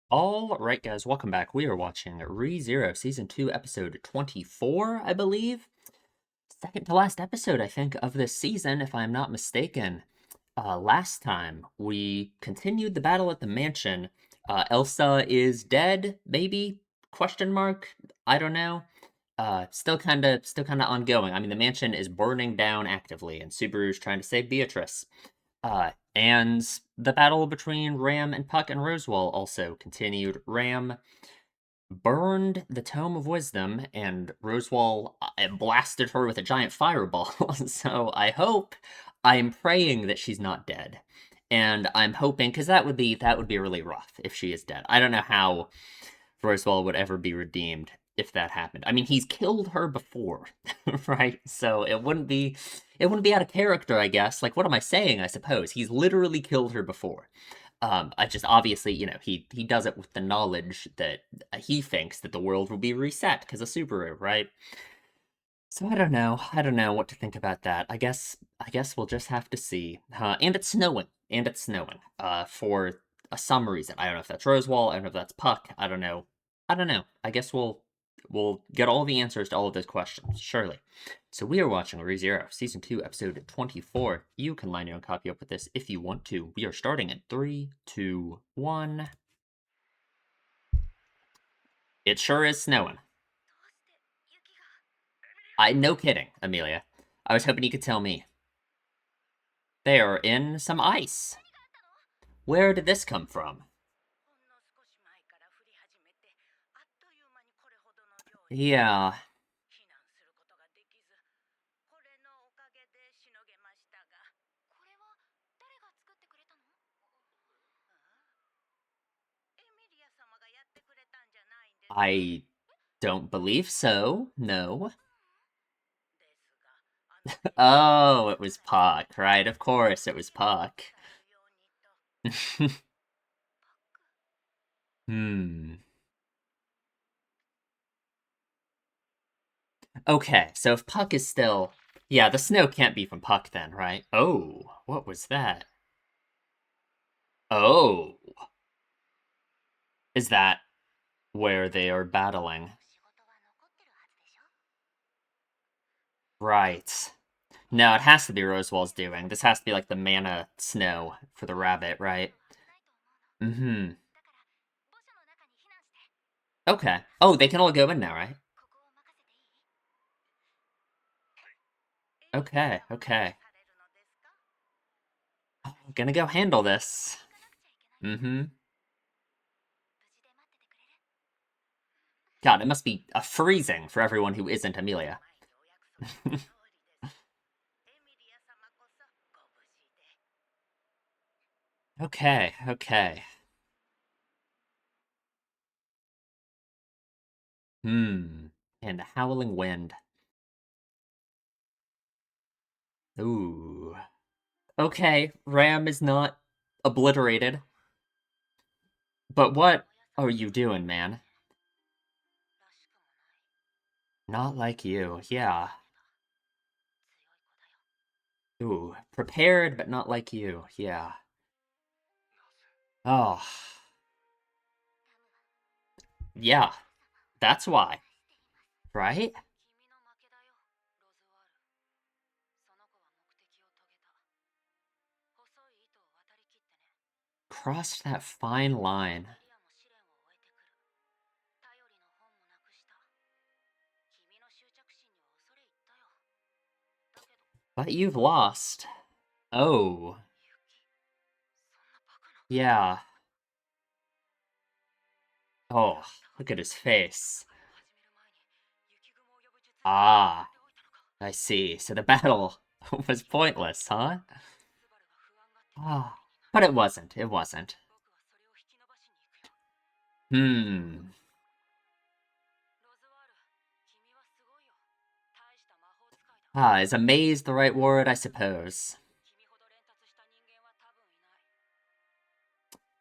Alright, guys, welcome back. We are watching ReZero Season 2, Episode 24, I believe. Second to last episode, I think, of this season, if I'm not mistaken. Last time, we continued the battle at the mansion. Elsa is dead, maybe? Question mark? I don't know. Still kinda ongoing. I mean, the mansion is burning down actively, and Subaru's trying to save Beatrice. And the battle between Ram and Puck and Rosewall also continued. Ram burned the Tome of Wisdom, and Rosewall blasted her with a giant fireball. So I'm praying that she's not dead, and I'm hoping because that would be really rough if she is dead. I don't know how Rosewall would ever be redeemed if that happened. I mean, he's killed her before, right? So it wouldn't be out of character, I guess. Like, what am I saying? I suppose he's literally killed her before. I just obviously, he does it with the knowledge that he thinks that the world will be reset because of Subaru, right? So I don't know. I don't know what to think about that. I guess we'll just have to see. And it's snowing. And it's snowing. For some reason. I don't know if that's Rosewall, I don't know if that's Puck. I don't know. I don't know. I guess we'll get all the answers to all of those questions, surely. So we are watching ReZero, Season 2, Episode 24. You can line your own copy up with this if you want to. We are starting in 3, 2, 1. It sure is snowing. No kidding, Amelia. I was hoping you could tell me. They are in some ice. Where did this come from? Yeah. I don't believe so. No. Oh, it was Puck, right? Of course it was Puck. Hmm. Okay, so if Puck is still... Yeah, the snow can't be from Puck then, right? Oh, what was that? Oh. Is that where they are battling? Right. No, it has to be Rosewall's doing. This has to be like the mana snow for the rabbit, right? Mm-hmm. Okay. Oh, they can all go in now, right? Okay, okay. I'm gonna go handle this. Mm-hmm. God, it must be a freezing for everyone who isn't Amelia. Okay, okay. Hmm. And the howling wind. Ooh. Okay, Ram is not obliterated. But what are you doing, man? Not like you, yeah. Ooh, prepared, but not like you, yeah. Oh, yeah, that's why, right? Crossed that fine line. But you've lost. Oh, yeah. Oh, look at his face. Ah, I see. So the battle was pointless, huh? Ah, but it wasn't. It wasn't. Hmm. Ah, is amazed the right word? I suppose.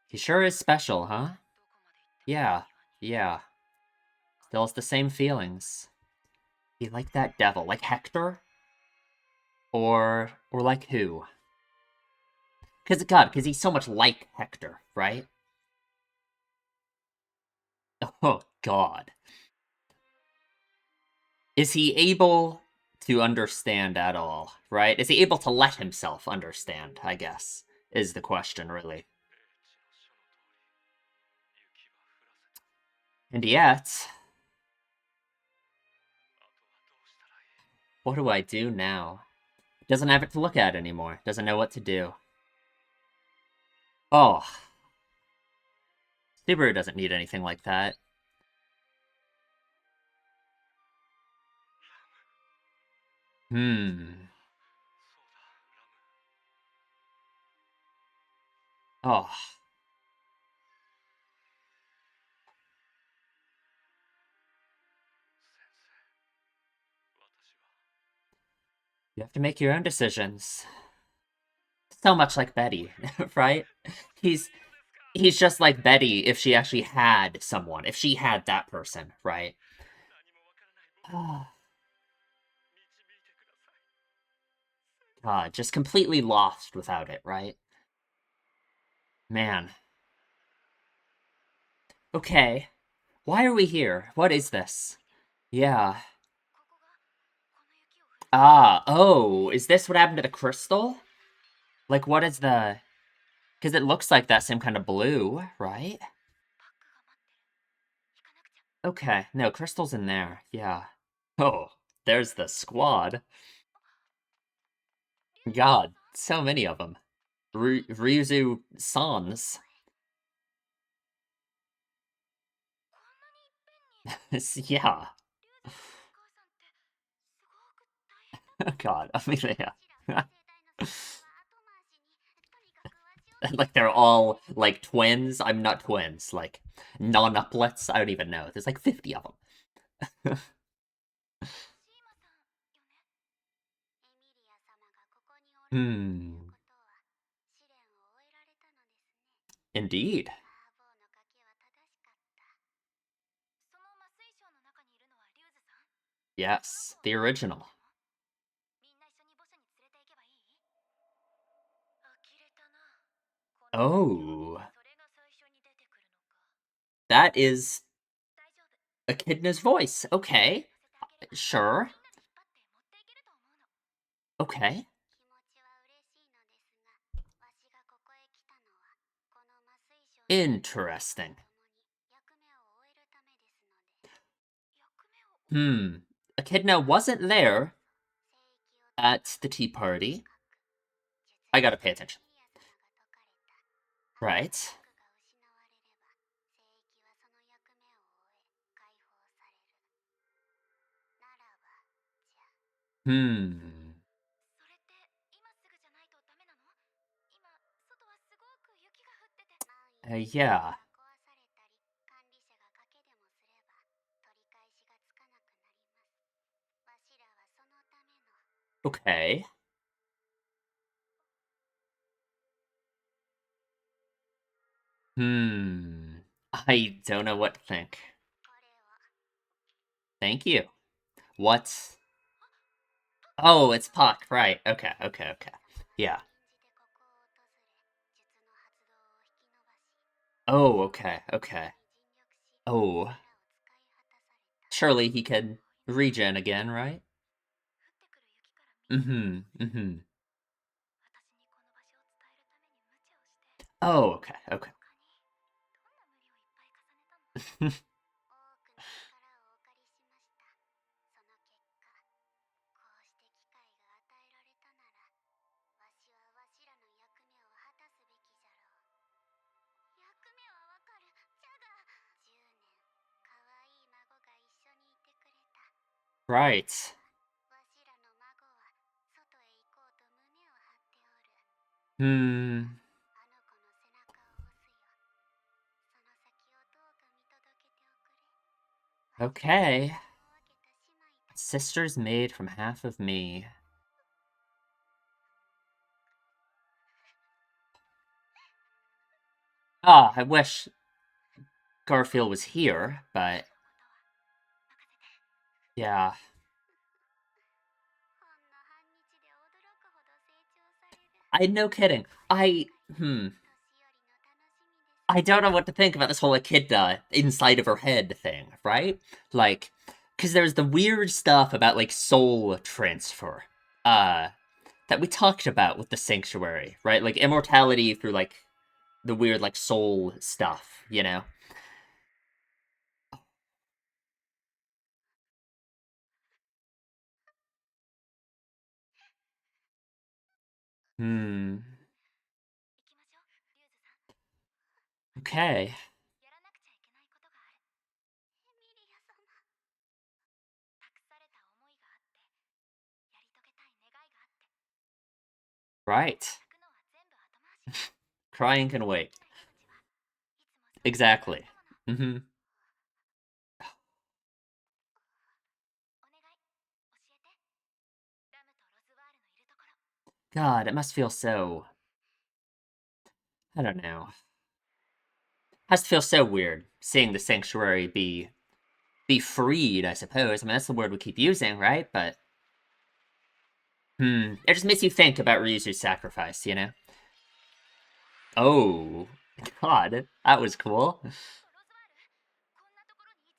He sure is special, huh? Yeah, yeah. Still has the same feelings. He like that devil, like Hector, or like who? Because God, because he's so much like Hector, right? God. Is he able to understand at all, right? Is he able to let himself understand, I guess, is the question, really. And yet, what do I do now? Doesn't have it to look at anymore. Doesn't know what to do. Oh, Subaru doesn't need anything like that. Hmm. Oh, you have to make your own decisions. So much like Betty, right? He's he's just like Betty if she actually had someone, if she had that person, right? God, just completely lost without it, right? Man. Okay. Why are we here? What is this? Yeah. Ah, oh, is this what happened to the crystal? Like, what is the... Because it looks like that same kind of blue, right? Okay, no, crystal's in there, yeah. Oh, there's the squad. God, so many of them. Ryuzu Sans. Yeah. God, I mean, yeah. Like, they're all, like, twins. I'm not twins. Like, non-uplets. I don't even know. There's like 50 of them. Hmm. Indeed. Yes, the original. Oh. That is Echidna's voice. Okay. Sure. Okay. Interesting. Hmm. Echidna wasn't there at the tea party. I gotta pay attention. Right. Hmm. Yeah. Okay. Hmm. I don't know what to think. Thank you. What's... Oh, it's Puck. Right. Okay, okay, okay. Yeah. Oh, okay, okay. Oh. Surely he can regen again, right? Mm-hmm. Mm-hmm. Oh, okay, okay. Right. Hmm. Okay. Sister's made from half of me. Ah, I wish Garfield was here, but yeah. I no kidding. Hmm. I don't know what to think about this whole echidna inside of her head thing, right? Like, because there's the weird stuff about like soul transfer, uh, that we talked about with the sanctuary, right? Like immortality through like the weird like soul stuff, you know? Hmm. Okay. Right. Crying can wait. Exactly. Mm-hmm. God, it must feel so. I don't know. Has to feel so weird seeing the sanctuary be freed, I suppose. I mean, that's the word we keep using, right? But it just makes you think about Ryuzu's sacrifice, you know? Oh, God, that was cool.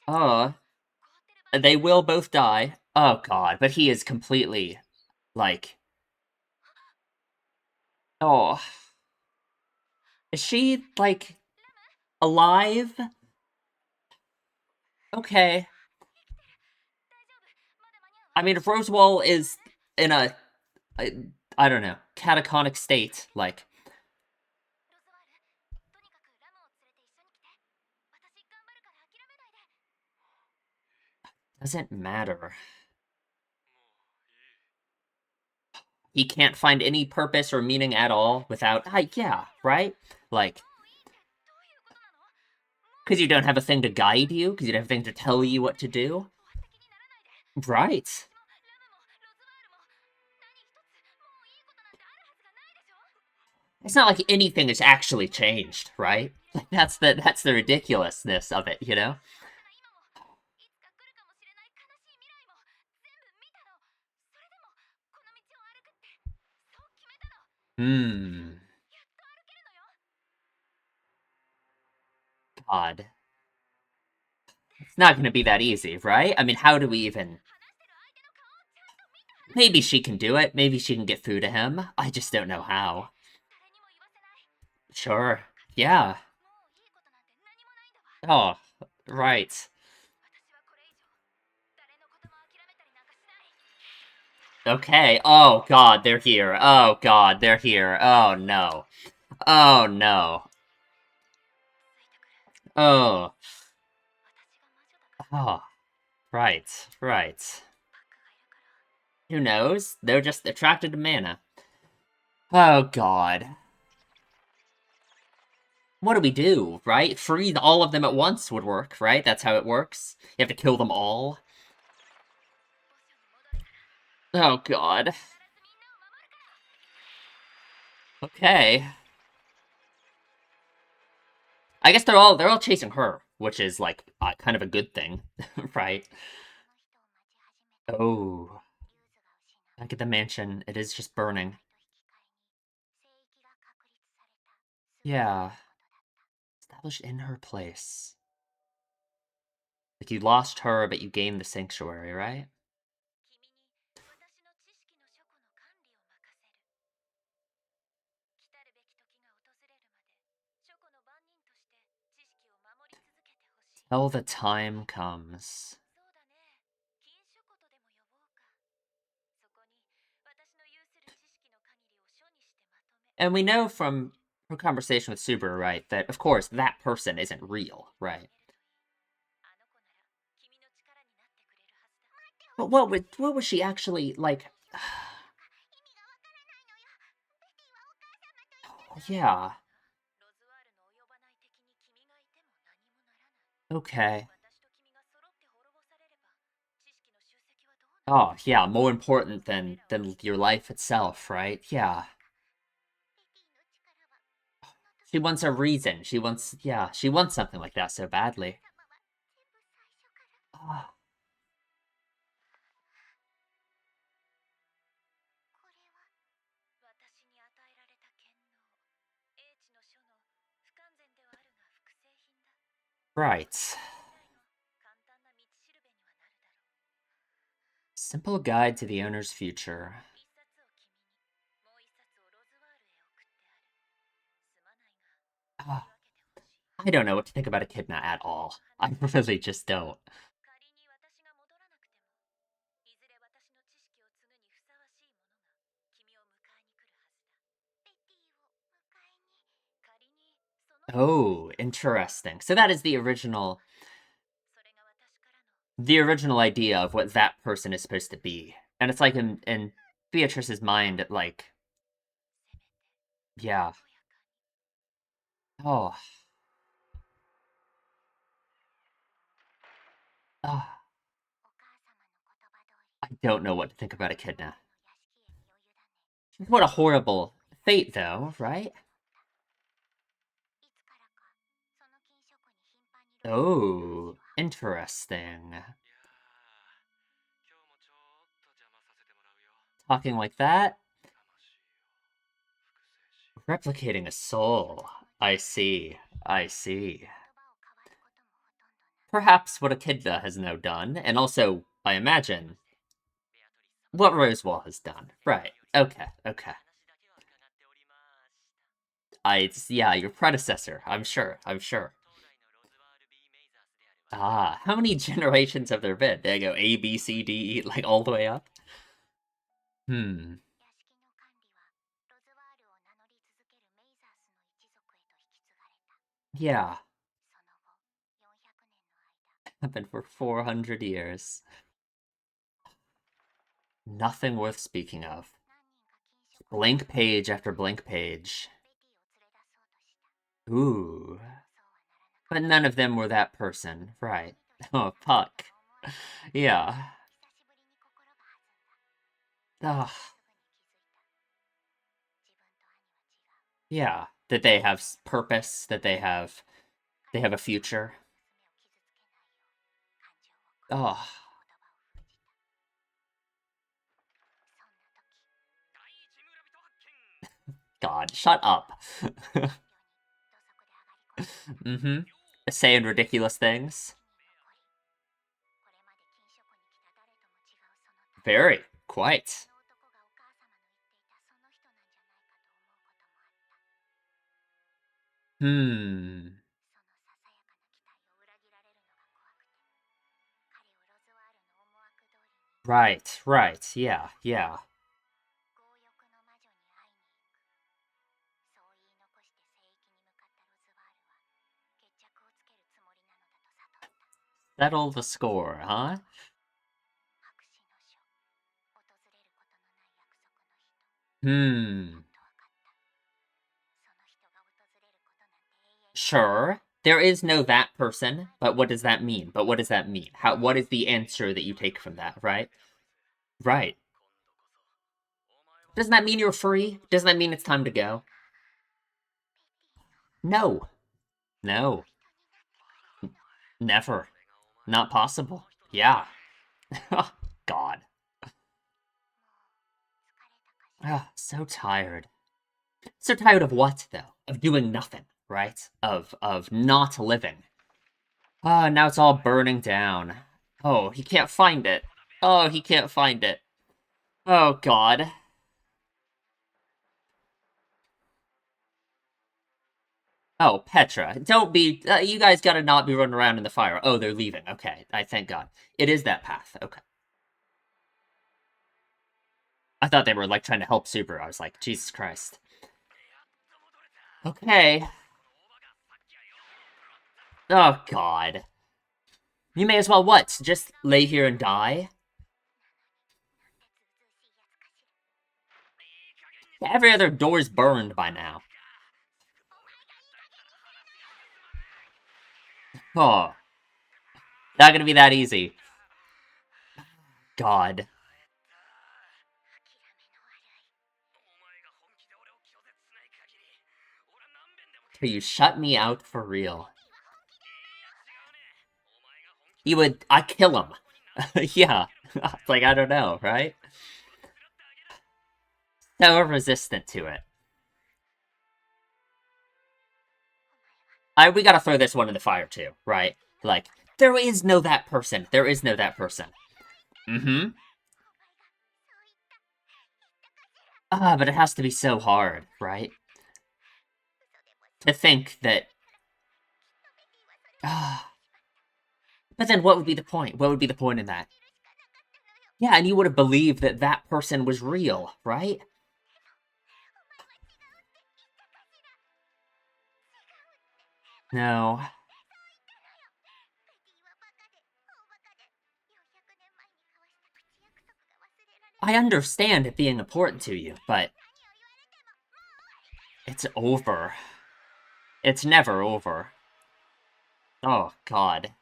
Oh, they will both die. Oh God, but he is completely like, oh, is she like alive? Okay. I mean, if Rosewall is in I, I don't know, catatonic state, like, doesn't matter. He can't find any purpose or meaning at all without, yeah, right? Like, because you don't have a thing to guide you, because you don't have a thing to tell you what to do. Right. It's not like anything has actually changed, right? Like that's the ridiculousness of it, you know? Hmm. God. It's not gonna be that easy, right? I mean, how do we even maybe she can do it, maybe she can get through to him. I just don't know how. Sure. Yeah. Oh, right. Okay. Oh God, they're here. Oh God, they're here. Oh no. Oh no. Oh. Oh. Right. Right. Who knows? They're just attracted to mana. Oh God. What do we do, right? Free all of them at once would work, right? That's how it works. You have to kill them all. Oh God. Okay. I guess they're all chasing her, which is like kind of a good thing, right? Oh, back at the mansion, it is just burning. Yeah, established in her place. Like you lost her, but you gained the sanctuary, right? Till the time comes. And we know from her conversation with Subaru, right, that of course that person isn't real, right? But what was she actually like? Yeah. Okay. Oh, yeah, more important than your life itself, right? Yeah. She wants a reason. She wants, yeah, she wants something like that so badly. Ah, Right. Simple guide to the owner's future. Ah, I don't know what to think about Echidna at all. I really just don't. Oh, interesting. So that is the original idea of what that person is supposed to be. And it's like in Beatrice's mind, like, yeah. Oh, ah, I don't know what to think about Echidna. What a horrible fate, though, right? Oh, interesting. Talking like that? Replicating a soul. I see. I see. Perhaps what Echidna has now done, and also, I imagine, what Rosewall has done. Right. Okay, okay. Yeah, your predecessor. I'm sure. I'm sure. Ah, how many generations have there been? There you go. A, B, C, D, E, like all the way up? Hmm. Yeah. Happened for 400 years. Nothing worth speaking of. Blank page after blank page. Ooh. But none of them were that person. Right. Oh, Puck. Yeah. Ugh. Yeah. That they have purpose, that they have a future. Oh, God, shut up. Mm-hmm. Saying ridiculous things. Very. Quite. Hmm. Right, right. Yeah, yeah. Settle the score, huh? Hmm. Sure. There is no that person, but what does that mean? But what does that mean? What is the answer that you take from that, right? Right. Doesn't that mean you're free? Doesn't that mean it's time to go? No. No. Never. Not possible. Yeah. God. Ah, so tired. So tired of what, though? Of doing nothing, right? Of not living. Ah, now it's all burning down. Oh, he can't find it. Oh, he can't find it. Oh, God. Oh, Petra, don't be. You guys gotta not be running around in the fire. Oh, they're leaving. Okay, I thank God. It is that path. Okay. I thought they were like trying to help Super. I was like, Jesus Christ. Okay. Oh, God. You may as well what? Just lay here and die? Every other door's burned by now. Oh, not gonna be that easy. God. Can you shut me out for real? I kill him. Yeah. It's like, I don't know, right? So resistant to it. we gotta throw this one in the fire too, right? Like, there is no that person. There is no that person. Mm-hmm. But it has to be so hard, right? To think that. Ah. But then what would be the point? What would be the point in that? Yeah, and you would have believed that that person was real, right? No. I understand it being important to you, but it's over. It's never over. Oh, God.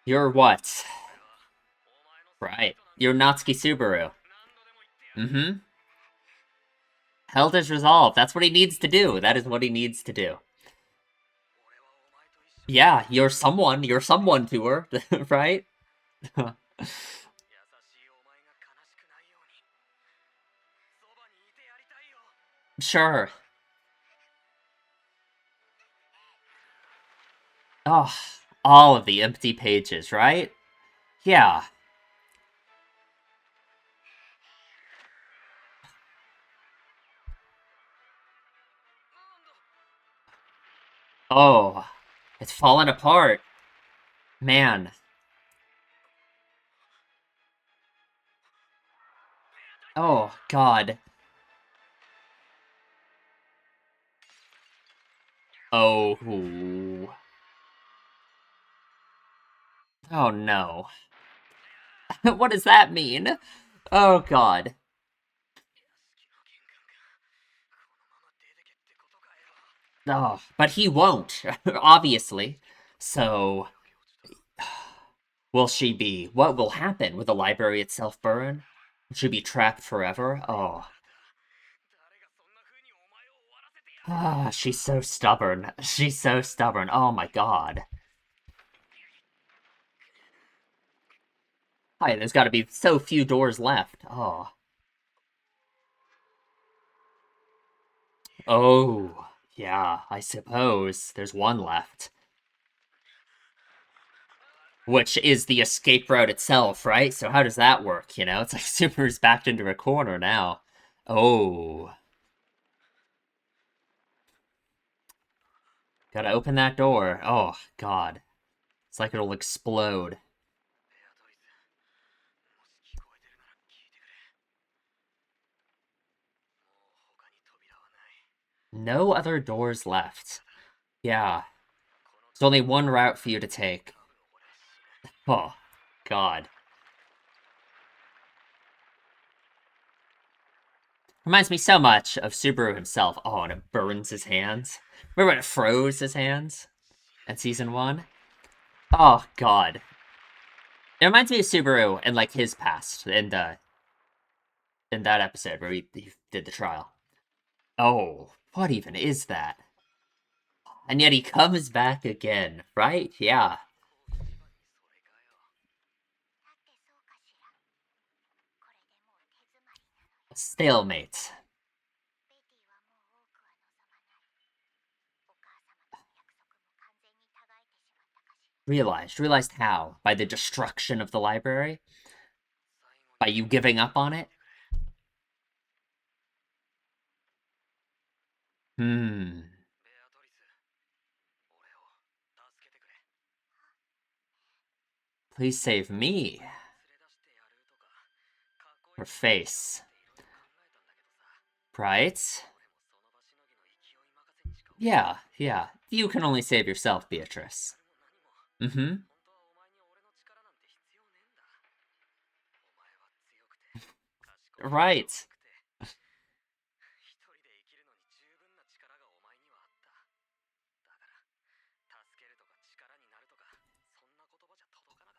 You're what? Right. You're Natsuki Subaru. Mm-hmm. Held his resolve. That's what he needs to do. That is what he needs to do. Yeah, you're someone. You're someone to her, right? Sure. Oh, all of the empty pages, right? Yeah. Oh, it's fallen apart. Man. Oh, God. Oh. Oh, no. What does that mean? Oh, God. Oh, but he won't, obviously. So, will she be? What will happen? Will the library itself burn? Will she be trapped forever? Oh. Ah, she's so stubborn. She's so stubborn. Oh my God. Hi, there's gotta be so few doors left. Oh. Oh. Yeah, I suppose there's one left. Which is the escape route itself, right? So how does that work, you know? It's like Super's backed into a corner now. Oh. Gotta open that door. Oh, God. It's like it'll explode. No other doors left. Yeah. There's only one route for you to take. Oh, God. Reminds me so much of Subaru himself. Oh, and it burns his hands. Remember when it froze his hands in season 1? Oh, God. It reminds me of Subaru and, like, his past in that episode where he did the trial. Oh, what even is that? And yet he comes back again, right? Yeah. Stalemate. Realized how? By the destruction of the library? By you giving up on it? Hmm. Please save me. Her face. Right? Yeah, yeah. You can only save yourself, Beatrice. Mm-hmm. Right.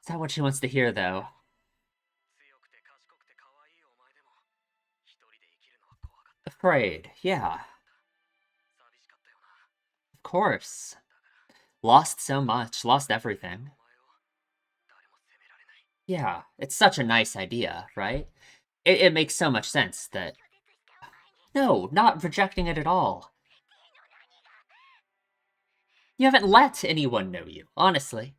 Is that what she wants to hear, though? Afraid. Yeah. Of course. Lost so much. Lost everything. Yeah. It's such a nice idea, right? it makes so much sense that... No, not rejecting it at all. You haven't let anyone know you, honestly.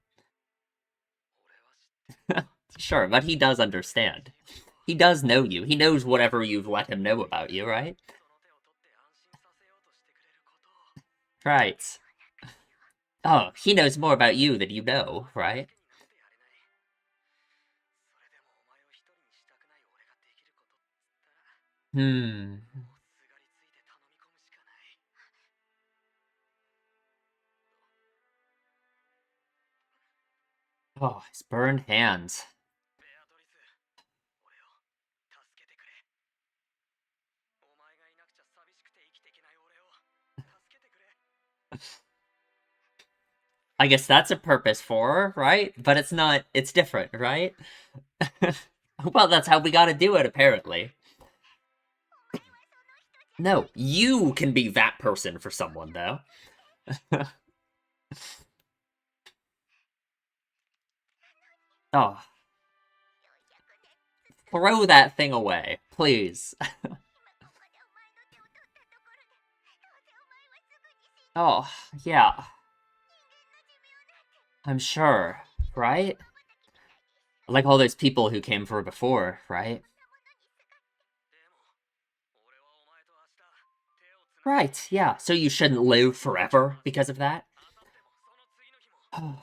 Sure, but he does understand. He does know you. He knows whatever you've let him know about you, right? Right. Oh, he knows more about you than you know, right? Hmm. Oh, his burned hands. I guess that's a purpose for her, right? But it's not, it's different, right? Well, that's how we gotta do it, apparently. No, you can be that person for someone, though. Oh, throw that thing away, please. Oh, yeah, I'm sure, right? Like all those people who came for before, right? Right, yeah. So you shouldn't live forever because of that? Because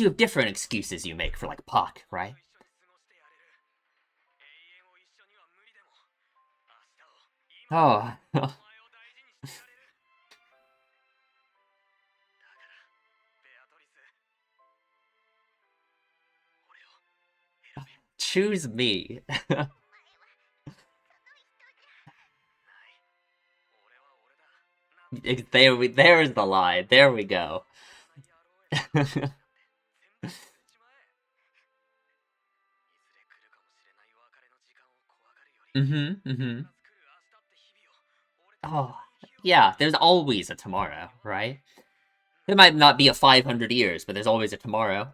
you have different excuses you make for, like, Puck, right? Oh. Choose me. There's the lie. There we go. Mm-hmm, mm-hmm. Oh, yeah, there's always a tomorrow, right? There might not be a 500 years, but there's always a tomorrow.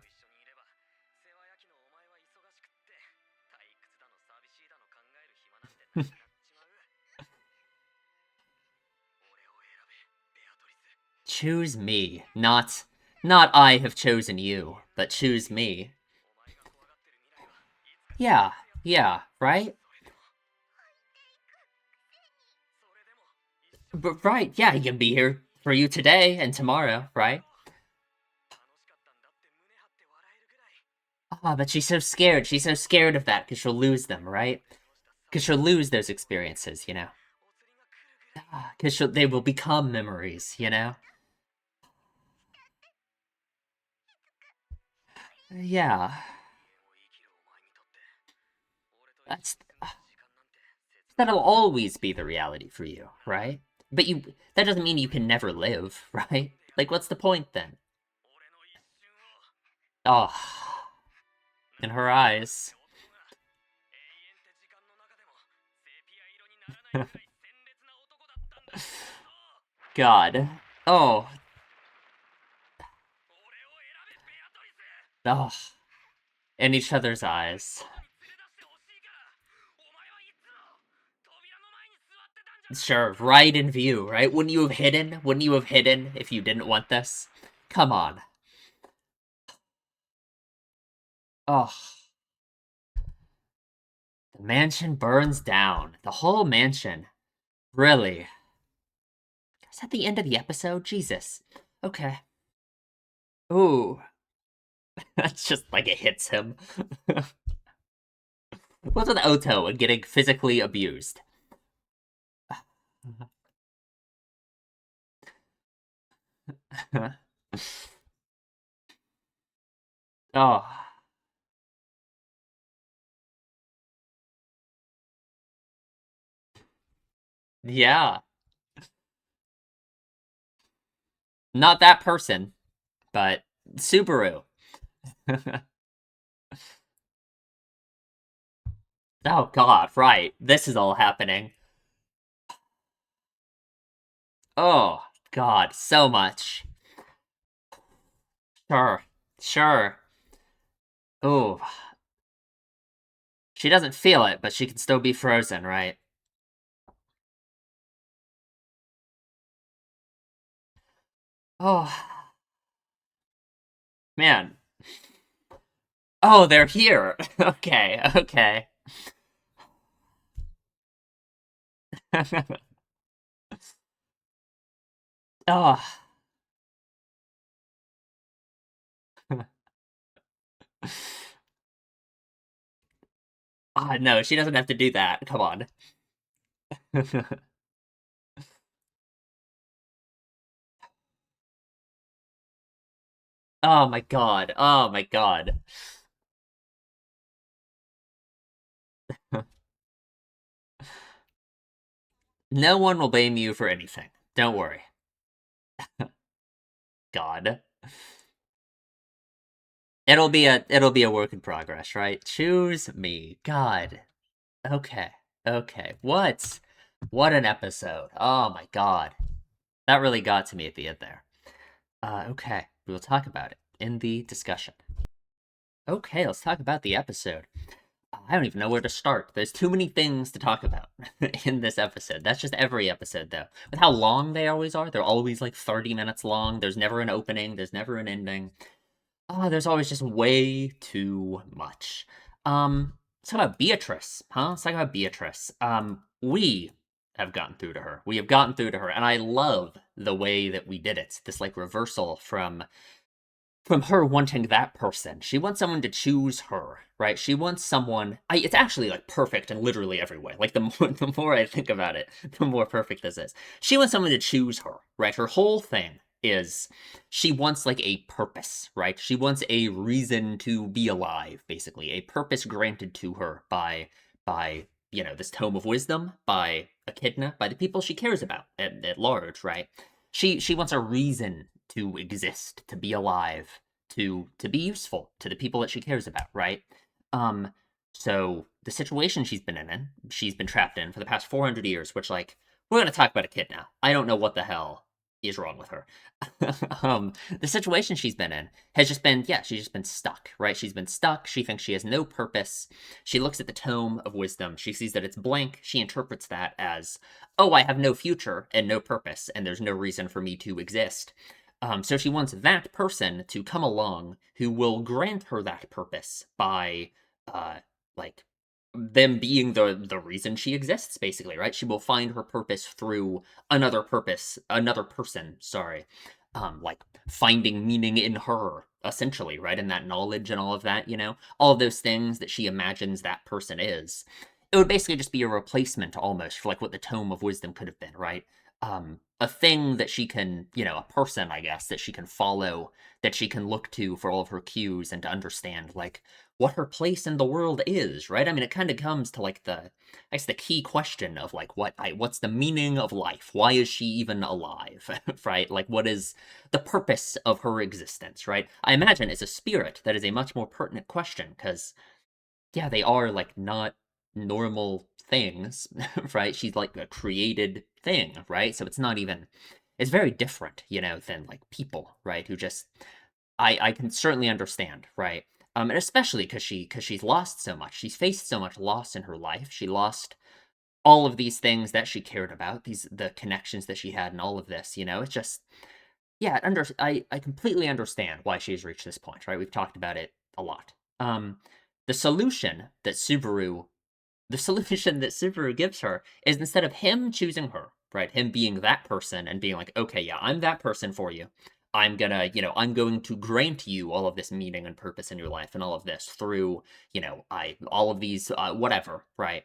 Choose me, not I have chosen you, but choose me. Yeah, yeah, right? But right, yeah, he can be here for you today and tomorrow, right? Ah, but she's so scared. She's so scared of that because she'll lose them, right? Because she'll lose those experiences, you know? Because they will become memories, you know? Yeah. That's that'll always be the reality for you, right? But that doesn't mean you can never live, right? Like, what's the point then? Oh, in her eyes. God. Oh. Oh. In each other's eyes. Sure, right in view, right? Wouldn't you have hidden? Wouldn't you have hidden if you didn't want this? Come on. Oh. The mansion burns down. The whole mansion. Really? Is that the end of the episode? Jesus. Okay. Ooh. That's just like it hits him. What's with Oto and getting physically abused? Oh. Yeah. Not that person, but Subaru. Oh god, right. This is all happening. Oh god, so much. Sure. Sure. Oh. She doesn't feel it, but she can still be frozen, right? Oh, man. Oh, they're here. Okay, okay. Oh. Ah, no, she doesn't have to do that. Come on. Oh my god. Oh my god. No one will blame you for anything. Don't worry. God. It'll be a work in progress, right? Choose me. God. Okay. Okay. What an episode. Oh my god. That really got to me at the end there. Okay. We will talk about it in the discussion. Okay, let's talk about the episode. I don't even know where to start. There's too many things to talk about in this episode. That's just every episode, though. With how long they always are, they're always like 30 minutes long. There's never an opening, there's never an ending. There's always just way too much. Let's talk about Beatrice, huh? Let's talk about Beatrice. We have gotten through to her. We have gotten through to her, and I love the way that we did it. This like reversal from her wanting that person. She wants someone to choose her, right? She wants someone. It's actually like perfect in literally every way. Like the more the more I think about it, the more perfect this is. She wants someone to choose her, right? Her whole thing is she wants like a purpose, right? She wants a reason to be alive, basically, a purpose granted to her by this tome of wisdom, by Echidna, by the people she cares about at large, right? She wants a reason to exist, to be alive, to be useful to the people that she cares about, right? Um, so the situation she's been trapped in for the past 400 years, which like we're gonna talk about a kid now. I don't know what the hell is wrong with her. The situation she's been in has just been, yeah, she's just been stuck, right? She's been stuck. She thinks she has no purpose. She looks at the tome of wisdom. She sees that it's blank. She interprets that as, oh, I have no future and no purpose, and there's no reason for me to exist. So she wants that person to come along who will grant her that purpose by, like, them being the reason she exists, basically, right? She will find her purpose through another person, sorry. Like finding meaning in her, essentially, right? In that knowledge and all of that, all of those things that she imagines that person is. It would basically just be a replacement almost for like what the Tome of Wisdom could have been, right? A thing that she can, a person, I guess, that she can follow, that she can look to for all of her cues and to understand, like, what her place in the world is, right? I mean, it kind of comes to like I guess the key question of like what's the meaning of life? Why is she even alive, right? Like, what is the purpose of her existence, right? I imagine as a spirit, that is a much more pertinent question because yeah, they are like not normal things, right? She's like a created thing, right? So it's not even it's very different, than like people, right? Who just I can certainly understand, right? And especially because she's lost so much. She's faced so much loss in her life. She lost all of these things that she cared about, the connections that she had and all of this, It's just yeah, I completely understand why she's reached this point, right? We've talked about it a lot. Um, the solution that Subaru the solution that Subaru gives her is instead of him choosing her, right, him being that person and being like, okay, yeah, I'm that person for you. I'm going to grant you all of this meaning and purpose in your life and all of this through, all of these, whatever, right?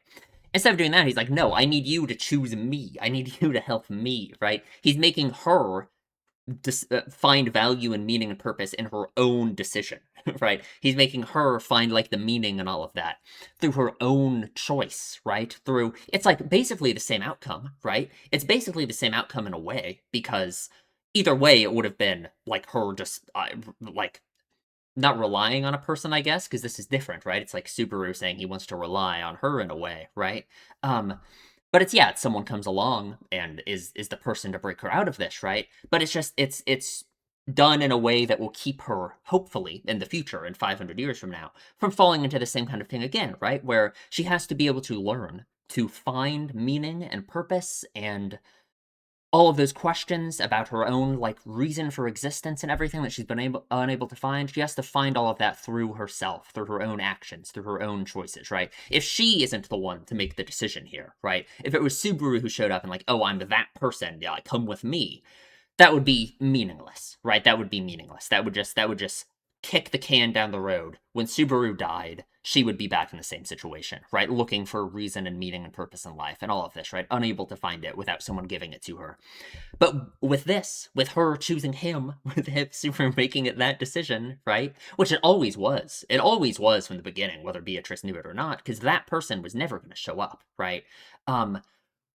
Instead of doing that, he's like, no, I need you to choose me. I need you to help me, right? He's making her find value and meaning and purpose in her own decision, right? He's making her find like the meaning and all of that through her own choice, right? Through it's like basically the same outcome, right? It's basically the same outcome in a way because either way it would have been like her just like not relying on a person, I guess, because this is different, right? It's like Subaru saying he wants to rely on her in a way, right? Um, but it's someone comes along and is the person to break her out of this, right? But it's just it's done in a way that will keep her, hopefully, in the future, in 500 years from now, from falling into the same kind of thing again, right? Where she has to be able to learn to find meaning and purpose and all of those questions about her own like reason for existence and everything that she's been unable to find. She has to find all of that through herself, through her own actions, through her own choices, right? If she isn't the one to make the decision here, right? If it was Subaru who showed up and like, oh, I'm that person, yeah, like, come with me, that would be meaningless, right? That would be meaningless. That would just kick the can down the road. When Subaru died, she would be back in the same situation, right? Looking for reason and meaning and purpose in life and all of this, right? Unable to find it without someone giving it to her. But with this, with her choosing him, with him Subaru making it that decision, right? Which it always was. It always was from the beginning, whether Beatrice knew it or not, because that person was never going to show up, right? Um,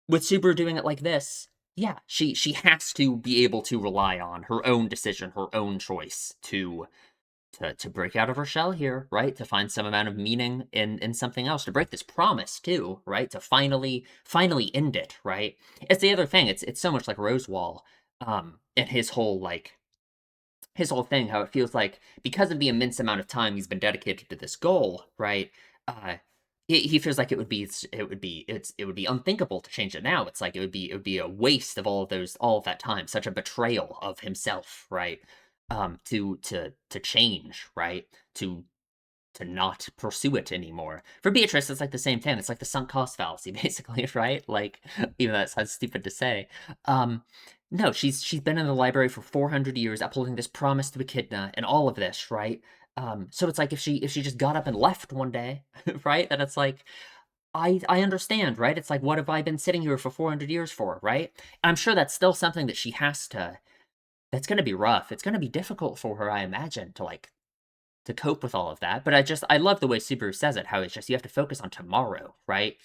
with Subaru doing it like this, yeah, she has to be able to rely on her own decision, her own choice to break out of her shell here, right? To find some amount of meaning in something else, to break this promise too, right? To finally end it, right? It's the other thing. It's so much like Rosewall, and his whole thing, how it feels like because of the immense amount of time he's been dedicated to this goal, right? Uh, he feels like it would be unthinkable to change it now. It's like it would be a waste of all of that time, such a betrayal of himself, right? To change, right? To to not pursue it anymore. For Beatrice, it's like the same thing. It's like the sunk cost fallacy, basically, right? Like, even though that sounds stupid to say. No, she's been in the library for 400 years, upholding this promise to Echidna and all of this, right? So it's like if she just got up and left one day, right? Then it's like I understand, right? It's like what have I been sitting here for 400 years for, right? I'm sure that's still something that she has to. That's going to be rough. It's going to be difficult for her, I imagine, to cope with all of that. But I love the way Subaru says it, how it's just you have to focus on tomorrow, right?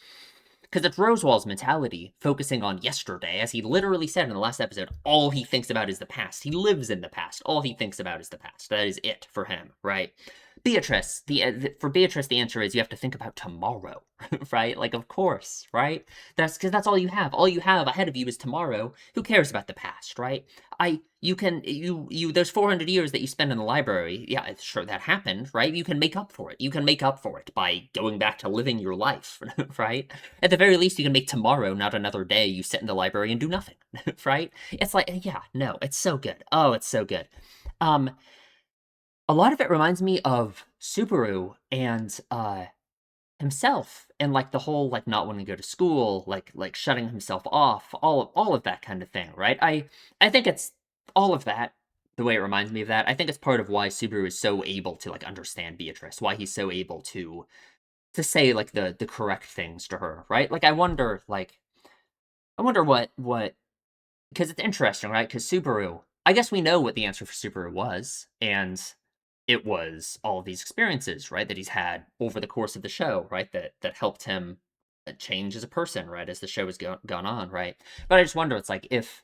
Because it's Rosewall's mentality, focusing on yesterday, as he literally said in the last episode, all he thinks about is the past. He lives in the past. All he thinks about is the past. That is it for him, right? Beatrice, for Beatrice, the answer is you have to think about tomorrow, right? Like, of course, right? That's because that's all you have. All you have ahead of you is tomorrow. Who cares about the past, right? Those 400 years that you spend in the library, yeah, sure, that happened, right? You can make up for it. You can make up for it by going back to living your life, right? At the very least, you can make tomorrow not another day you sit in the library and do nothing, right? It's like, yeah, no, it's so good. Oh, it's so good. Um, a lot of it reminds me of Subaru and himself and like the whole like not wanting to go to school, like shutting himself off, all of that kind of thing, right? I think it's all of that. The way it reminds me of that, I think it's part of why Subaru is so able to like understand Beatrice, why he's so able to say like the correct things to her, right? Like I wonder what because it's interesting, right? Because Subaru, I guess we know what the answer for Subaru was, and it was all of these experiences, right, that he's had over the course of the show, right, that helped him change as a person, right, as the show has gone on, right. But I just wonder, it's like if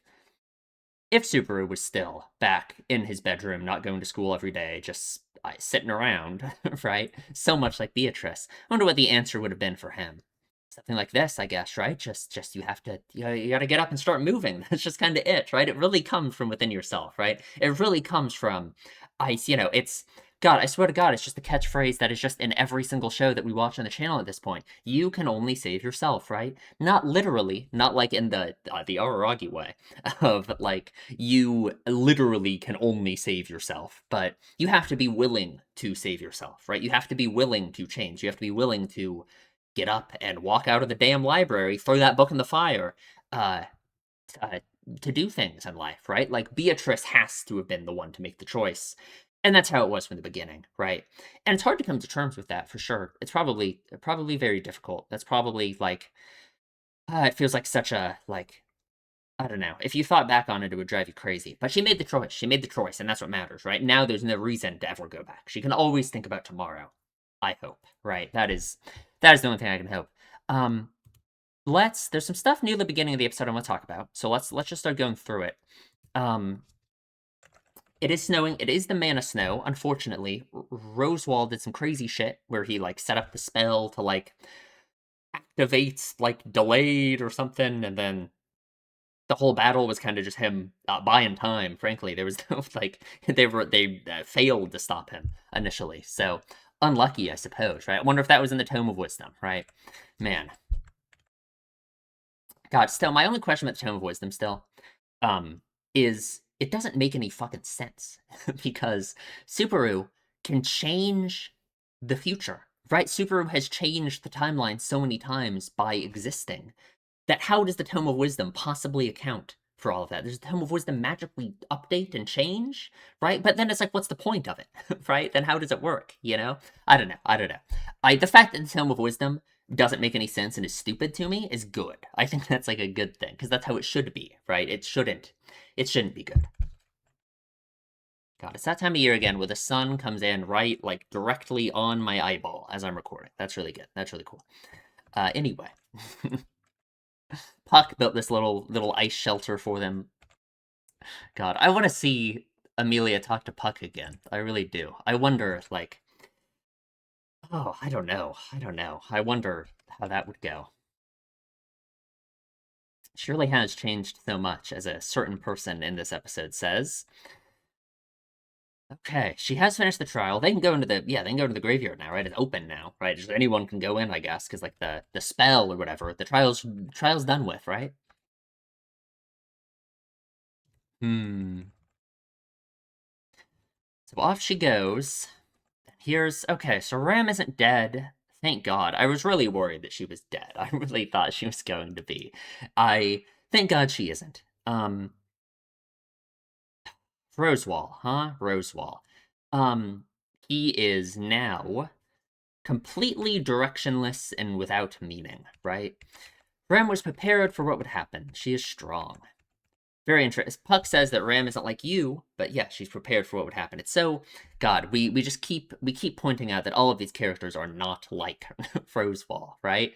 Subaru was still back in his bedroom, not going to school every day, just sitting around, right, so much like Beatrice, I wonder what the answer would have been for him. Something like this, I guess, right? Just you have to, you got to get up and start moving. That's just kind of it, right? It really comes from within yourself, right? It really comes from, it's God. I swear to God, it's just the catchphrase that is just in every single show that we watch on the channel at this point. You can only save yourself, right? Not literally, not like in the Araragi way of like you literally can only save yourself, but you have to be willing to save yourself, right? You have to be willing to change. You have to be willing to get up and walk out of the damn library, throw that book in the fire, uh, uh, to do things in life, right? Like Beatrice has to have been the one to make the choice. And that's how it was from the beginning, right? And it's hard to come to terms with that for sure. It's probably very difficult. That's probably like it feels like such a like I don't know. If you thought back on it, it would drive you crazy. But she made the choice. She made the choice, and that's what matters, right? Now there's no reason to ever go back. She can always think about tomorrow. I hope, right? That is the only thing I can hope. Um, there's some stuff near the beginning of the episode I want to talk about. So let's just start going through it. Um, it is snowing. It is the mana snow. Unfortunately, Rosewall did some crazy shit where he like set up the spell to like activate like delayed or something, and then the whole battle was kind of just him buying time. Frankly, there was no like they failed to stop him initially. So unlucky, I suppose. Right? I wonder if that was in the Tome of Wisdom. Right? Man, God. Still, my only question about the Tome of Wisdom still is it doesn't make any fucking sense because Subaru can change the future. Right? Subaru has changed the timeline so many times by existing that how does the Tome of Wisdom possibly account for all of that? Does the Tome of Wisdom magically update and change, right? But then it's like, what's the point of it, right? Then how does it work? You know, I don't know. I don't know. The fact that the Tome of Wisdom doesn't make any sense and is stupid to me is good. I think that's like a good thing because that's how it should be, right? It shouldn't. It shouldn't be good. God, it's that time of year again where the sun comes in right, like directly on my eyeball as I'm recording. That's really good. That's really cool. Anyway. Puck built this little ice shelter for them. God, I want to see Amelia talk to Puck again. I really do. I wonder, like, oh, I don't know. I don't know. I wonder how that would go. She really has changed so much, as a certain person in this episode says. Okay, she has finished the trial. They can go into the they can go to the graveyard now, right? It's open now, right? Just anyone can go in, I guess, because like the spell or whatever, the trial's done with, right? Hmm. So off she goes. Okay, so Ram isn't dead. Thank God. I was really worried that she was dead. I really thought she was going to be. I thank God she isn't. Rosewall, huh? Rosewall. Um, he is now completely directionless and without meaning, right? Ram was prepared for what would happen. She is strong. Very interesting. Puck says that Ram isn't like you, but yeah, she's prepared for what would happen. It's so God. We just keep pointing out that all of these characters are not like Rosewall, right?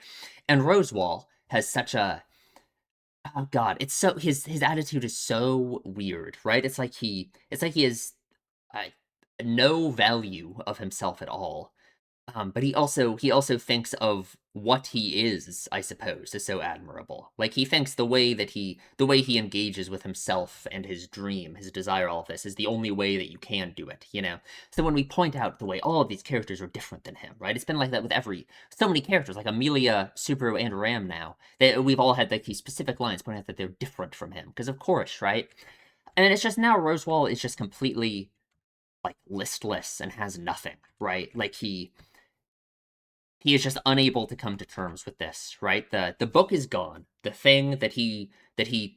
And Rosewall has such a oh God. It's so his attitude is so weird, right? It's like he has uh, no value of himself at all. But he also thinks of what he is, I suppose, is so admirable. Like he thinks the way he engages with himself and his dream, his desire, all of this is the only way that you can do it, you know? So when we point out the way all of these characters are different than him, right? It's been like that with so many characters, like Amelia, Subaru, and Ram now. We've all had like these specific lines pointing out that they're different from him. Because of course, right? And it's just now Rosewall is just completely like listless and has nothing, right? Like he is just unable to come to terms with this, right? The book is gone. The thing that he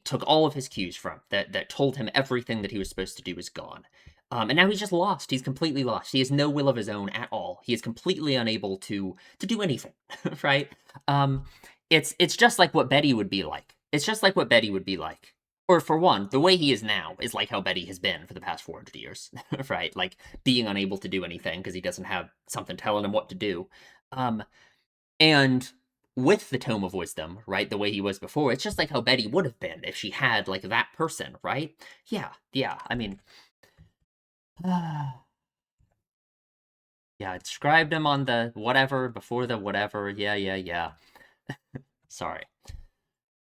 took all of his cues from, that told him everything that he was supposed to do is gone. And now he's just lost. He's completely lost. He has no will of his own at all. He is completely unable to do anything, right? Um, it's just like what Betty would be like. It's just like what Betty would be like. Or for one, the way he is now is like how Betty has been for the past 400 years, right? Like being unable to do anything because he doesn't have something telling him what to do. Um, and with the Tome of Wisdom, right, the way he was before, it's just like how Betty would have been if she had like that person, right? Yeah, yeah. I mean, yeah. I described him on the whatever before the whatever. Yeah, yeah, yeah. Sorry.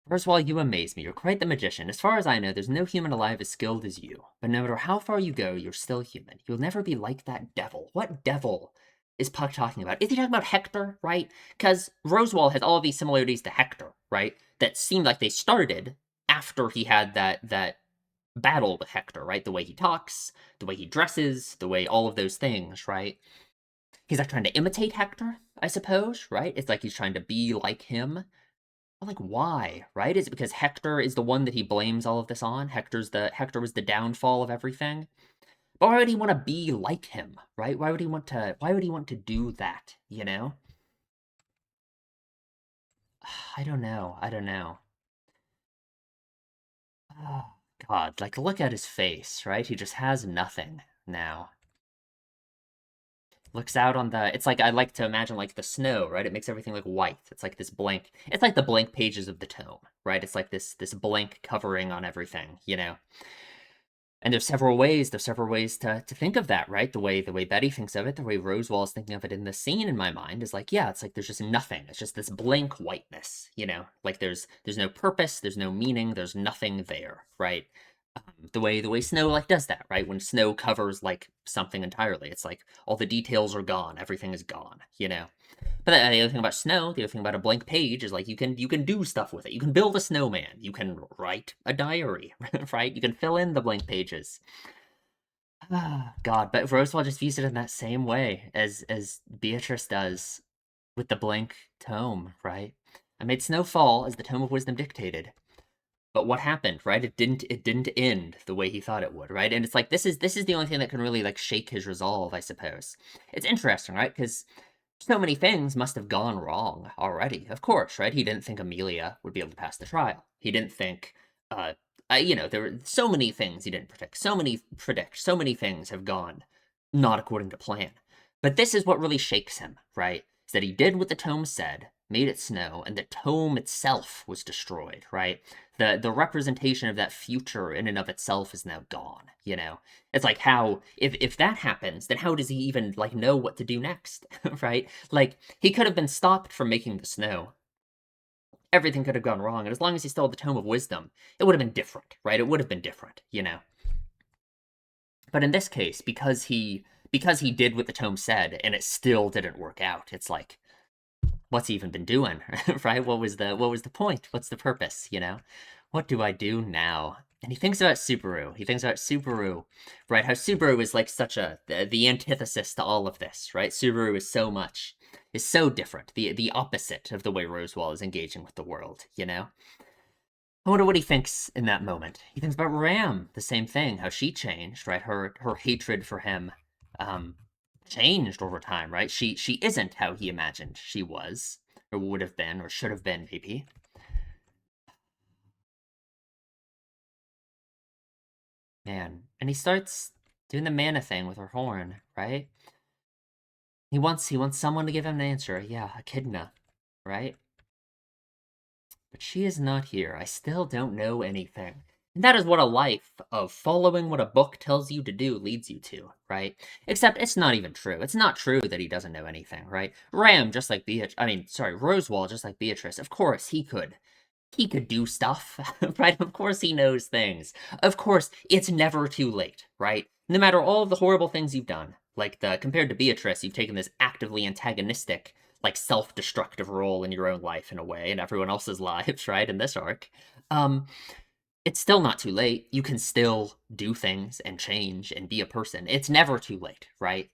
First of all, you amaze me. You're quite the magician. As far as I know, there's no human alive as skilled as you. But no matter how far you go, you're still human. You'll never be like that devil. What devil is Puck talking about? Is he talking about Hector, right? Because Rosewall has all of these similarities to Hector, right? That seemed like they started after he had that battle with Hector, right? The way he talks, the way he dresses, the way all of those things, right? He's like trying to imitate Hector, I suppose, right? It's like he's trying to be like him. But like why, right? Is it because Hector is the one that he blames all of this on? Hector was the downfall of everything? But why would he want to be like him, right? Why would he want to do that, you know? I don't know. I don't know. Oh, God, like look at his face, right? He just has nothing now. Looks out on the it's like I like to imagine like the snow, right? It makes everything like white. It's like this blank. It's like the blank pages of the tome, right? It's like this blank covering on everything, you know. And there's several ways to think of that, right? The way Betty thinks of it, the way Rosewall is thinking of it in the scene in my mind is like, yeah, it's like there's just nothing. It's just this blank whiteness, you know? Like there's no purpose, there's no meaning, there's nothing there, right? The way snow like does that, right? When snow covers like something entirely, it's like all the details are gone, everything is gone, you know? But the other thing about snow, the other thing about a blank page is like you can do stuff with it. You can build a snowman. You can write a diary, right? You can fill in the blank pages. Ah, God, but Rosewell just views it in that same way as Beatrice does with the blank tome, right? I made snow fall as the tome of wisdom dictated. But what happened, right? It didn't end the way he thought it would, right? And it's like this is the only thing that can really like shake his resolve, I suppose. It's interesting, right? Because so many things must have gone wrong already. Of course, right? He didn't think Amelia would be able to pass the trial. He didn't think, there were so many things he didn't predict. So many things have gone not according to plan. But this is what really shakes him, right? Is that he did what the tome said, made it snow, and the tome itself was destroyed, right? The representation of that future in and of itself is now gone, you know? It's like how if that happens, then how does he even like know what to do next, right? Like he could have been stopped from making the snow. Everything could have gone wrong, and as long as he still had the Tome of Wisdom, it would have been different, right? It would have been different, you know. But in this case, because he did what the tome said, and it still didn't work out, it's like, what's he even been doing, right? What was the point? What's the purpose? You know, what do I do now? And he thinks about Subaru. He thinks about Subaru, right? How Subaru is like such the antithesis to all of this, right? Subaru is so different, the opposite of the way Rosewall is engaging with the world. You know, I wonder what he thinks in that moment. He thinks about Ram, the same thing, how she changed, right? Her hatred for him, um, changed over time, right? She isn't how he imagined she was, or would have been, or should have been, maybe. Man, and he starts doing the mana thing with her horn, right? He wants someone to give him an answer. Yeah, Echidna, right? But she is not here. I still don't know anything. And that is what a life of following what a book tells you to do leads you to, right? Except it's not even true. It's not true that he doesn't know anything, right? Ram, just like Rosewall, just like Beatrice, of course he could do stuff, right? Of course he knows things. Of course, it's never too late, right? No matter all of the horrible things you've done, like compared to Beatrice, you've taken this actively antagonistic, like self-destructive role in your own life in a way, and everyone else's lives, right? In this arc, um, it's still not too late. You can still do things and change and be a person. It's never too late, right?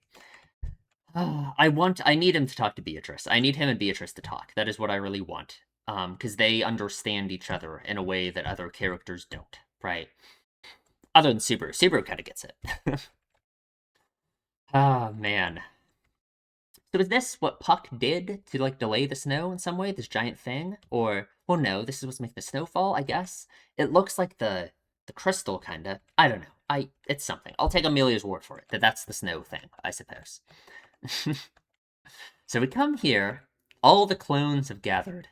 I need him to talk to Beatrice. I need him and Beatrice to talk. That is what I really want. Because they understand each other in a way that other characters don't, right? Other than Subaru. Subaru kind of gets it. Ah, man. So is this what Puck did to, like, delay the snow in some way? This giant thing? Or, well, no, this is what's making the snow fall, I guess? It looks like the crystal, kinda. I don't know. It's something. I'll take Amelia's word for it, that that's the snow thing, I suppose. So we come here, all the clones have gathered.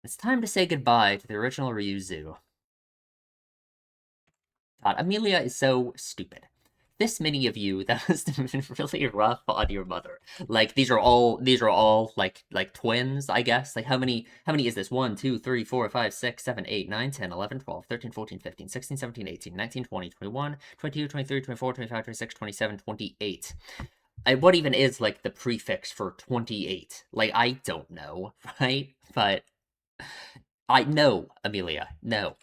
It's time to say goodbye to the original Ryu Zoo. God, Amelia is so stupid. This many of you, that must have been really rough on your mother. Like these are all like twins, I guess. Like how many is this? 1, 2, 3, 4, 5, 6, 7, 8, 9, 10, 11, 12, 13, 14, 15, 16, 17, 18, 19, 20, 21, 22, 23, 24, 25, 26, 27, 28. What even is like the prefix for 28? Like I don't know, right? But I know, Amelia. No.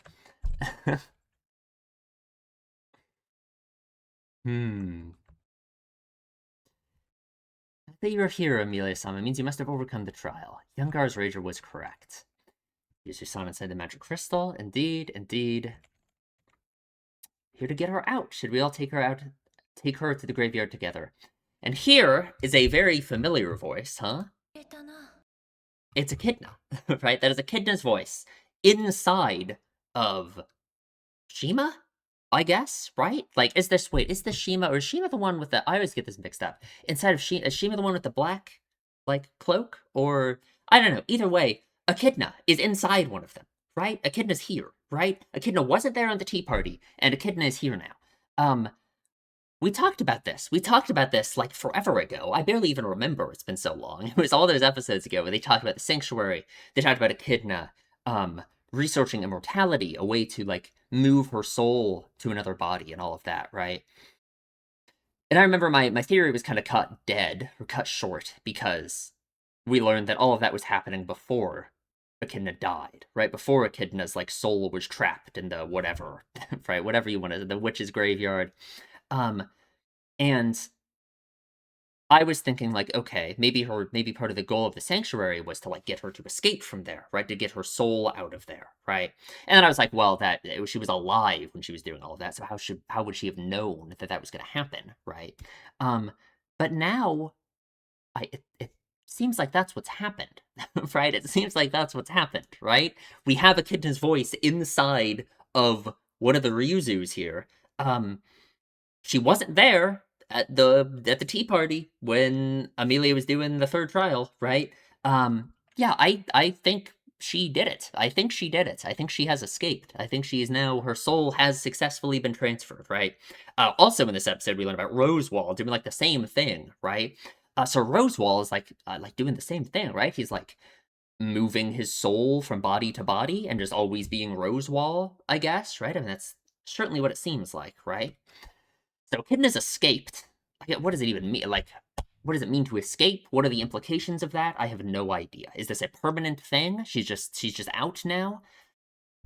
Hmm. That you're here, Amelia-sama, means you must have overcome the trial. Youngar's Rager was correct. Use your son inside the magic crystal. Indeed, indeed. Here to get her out. Should we all take her out? Take her to the graveyard together. And here is a very familiar voice, huh? It's Echidna, right? That is Echidna's voice inside of Shima, I guess, right? Like, is this Shima, or is Shima the one with the, I always get this mixed up. Inside of Shima, is Shima the one with the black, like, cloak? Or, I don't know. Either way, Echidna is inside one of them, right? Echidna's here, right? Echidna wasn't there on the tea party, and Echidna is here now. We talked about this. We talked about this like forever ago. I barely even remember. It's been so long. It was all those episodes ago where they talked about the sanctuary. They talked about Echidna researching immortality, a way to like move her soul to another body and all of that, right? And I remember my theory was kind of cut dead or cut short because we learned that all of that was happening before Echidna died, right? Before Echidna's like soul was trapped in the whatever, right? Whatever you want to, the witch's graveyard. Um, and I was thinking like, okay, maybe part of the goal of the sanctuary was to like get her to escape from there, right? To get her soul out of there, right? And then I was like, well, she was alive when she was doing all of that, so how would she have known that that was going to happen, right? Um, but now it seems like that's what's happened, right? It seems like that's what's happened, right? We have Echidna's voice inside of one of the Ryuzus here. Um, she wasn't there at the tea party when Amelia was doing the third trial, right? Yeah, I think she did it. I think she did it. I think she has escaped. I think she is now her soul has successfully been transferred, right? Also in this episode, we learn about Rosewall doing like the same thing, right? So Rosewall is like doing the same thing, right? He's like moving his soul from body to body and just always being Rosewall, I guess, right? I mean that's certainly what it seems like, right? So Hidden has escaped. What does it even mean? Like, what does it mean to escape? What are the implications of that? I have no idea. Is this a permanent thing? She's just out now.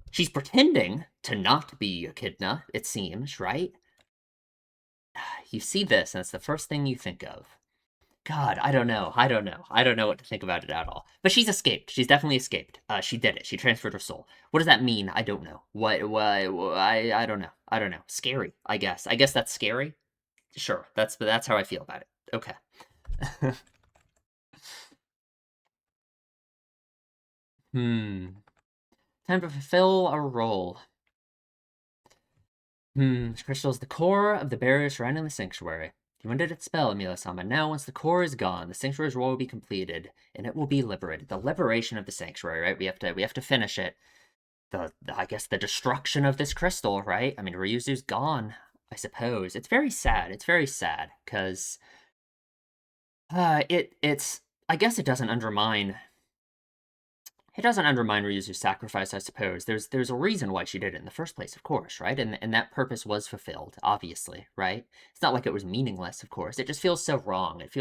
She's pretending to not be Echidna, it seems, right? You see this, and it's the first thing you think of. God, I don't know. I don't know. I don't know what to think about it at all. But she's escaped. She's definitely escaped. She did it. She transferred her soul. What does that mean? I don't know. I don't know. I don't know. Scary, I guess. I guess that's scary. Sure, that's how I feel about it. Okay. Hmm. Time to fulfill a role. Crystal is the core of the barrier surrounding the sanctuary. You ended its spell, Amelia-sama. Now, once the core is gone, the sanctuary's role will be completed, and it will be liberated. The liberation of the sanctuary, right? We have to finish it. I guess the destruction of this crystal, right? I mean, Ryuzu's gone, I suppose. It's very sad. It's very sad, because it's I guess it doesn't undermine Ryuzu's sacrifice, I suppose. There's a reason why she did it in the first place, of course, right? And that purpose was fulfilled, obviously, right? It's not like it was meaningless, of course. It just feels so wrong. It's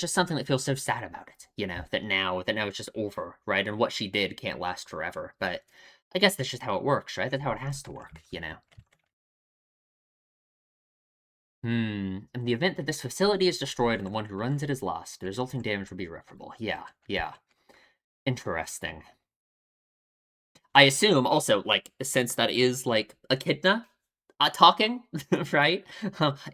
just something that feels so sad about it, that now it's just over, right? And what she did can't last forever. But I guess that's just how it works, right? That's how it has to work. In the event that this facility is destroyed and the one who runs it is lost, the resulting damage will be irreparable. Yeah, yeah. Interesting. I assume also, like, since that is like Echidna talking, right?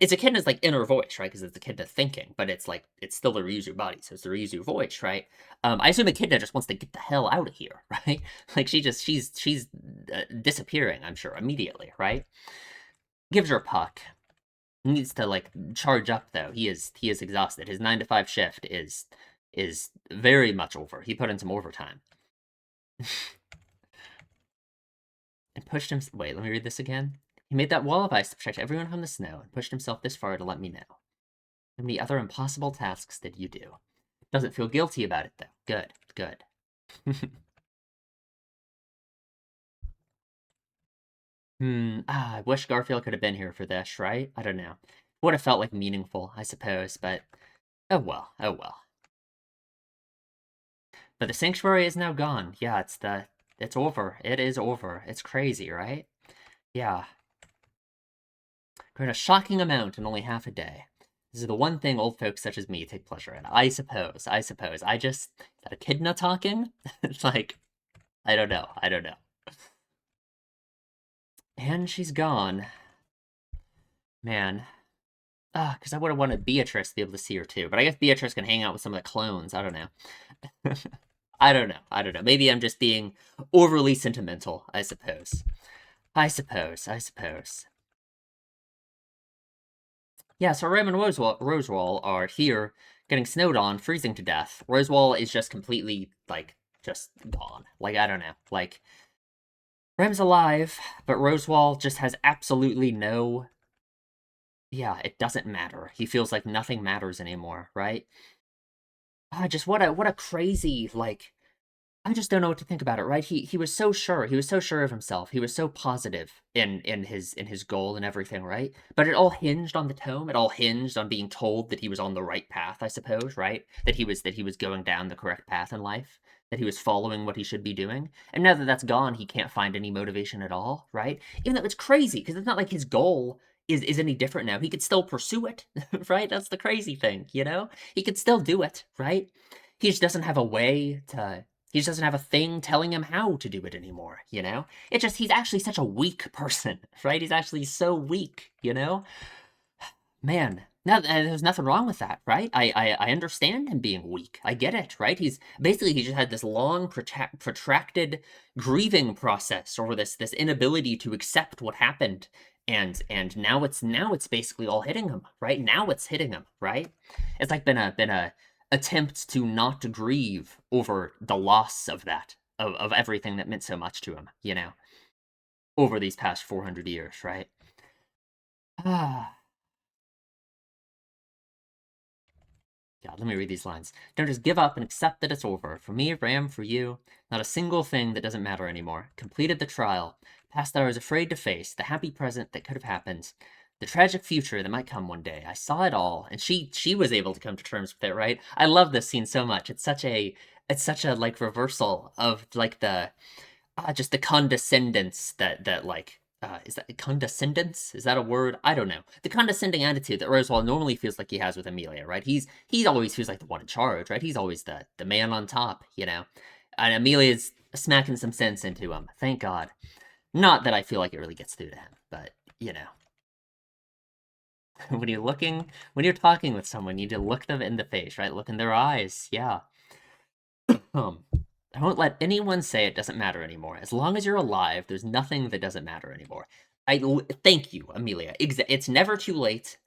It's Echidna's like inner voice, right? Because it's Echidna thinking, but it's like it's still the Ryuzu body, so it's the Ryuzu voice, right? I assume Echidna just wants to get the hell out of here, right? Like she's disappearing. I'm sure immediately, right? Gives her a puck. Needs to like charge up though. He is exhausted. His 9 to 5 shift is very much over. He put in some overtime. And pushed him. Wait, let me read this again. He made that wall of ice to protect everyone from the snow and pushed himself this far to let me know. How many other impossible tasks did you do? Doesn't feel guilty about it, though. Good, good. I wish Garfield could have been here for this, right? I don't know. Would have felt like meaningful, I suppose, but oh well, oh well. But the sanctuary is now gone. Yeah, it's over. It is over. It's crazy, right? Yeah. Grown a shocking amount in only half a day. This is the one thing old folks such as me take pleasure in. I suppose. Is that Echidna talking? It's like, I don't know. I don't know. And she's gone. Man. Because I would have wanted Beatrice to be able to see her too. But I guess Beatrice can hang out with some of the clones. I don't know. I don't know. I don't know. Maybe I'm just being overly sentimental, I suppose. I suppose. Yeah, so Ram and Rosewall are here getting snowed on, freezing to death. Rosewall is just completely, like, just gone. Like, I don't know. Like, Rem's alive, but Roswaal just has absolutely no. Yeah, it doesn't matter. He feels like nothing matters anymore, right? Just what a crazy, like, I just don't know what to think about it, right? He was so sure. He was so sure of himself. He was so positive in his goal and everything, right? But it all hinged on the tome. It all hinged on being told that he was on the right path, I suppose, right? That he was going down the correct path in life, that he was following what he should be doing. And now that that's gone, he can't find any motivation at all, right? Even though it's crazy because it's not like his goal is any different now. He could still pursue it, right? That's the crazy thing, you know? He could still do it, right? He just doesn't have a way to he just doesn't have a thing telling him how to do it anymore, you know? It's just, he's actually such a weak person, right? He's actually so weak, you know? Man, no, there's nothing wrong with that, right? I understand him being weak. I get it, right? He just had this long, protracted grieving process over this inability to accept what happened, and now it's basically all hitting him, right? Now it's hitting him, right? It's like been a attempt to not grieve over the loss of that of everything that meant so much to him, over these past 400 years, right? Ah. God, let me read these lines. Don't just give up and accept that it's over. For me, Ram, for you, not a single thing that doesn't matter anymore. Completed the trial. Past that I was afraid to face. The happy present that could have happened. The tragic future that might come one day. I saw it all, and she was able to come to terms with it, right? I love this scene so much. It's such a like reversal of like the just the condescendence that like is that condescendence? Is that a word? I don't know. The condescending attitude that Roswaal normally feels like he has with Amelia, right? He always feels like the one in charge, right? He's always the man on top, And Amelia's smacking some sense into him. Thank God. Not that I feel like it really gets through to him, but when you're talking with someone, you need to look them in the face, right? Look in their eyes. Yeah. Um, I won't let anyone say it doesn't matter anymore. As long as you're alive, there's nothing that doesn't matter anymore. Thank you, Amelia. It's never too late.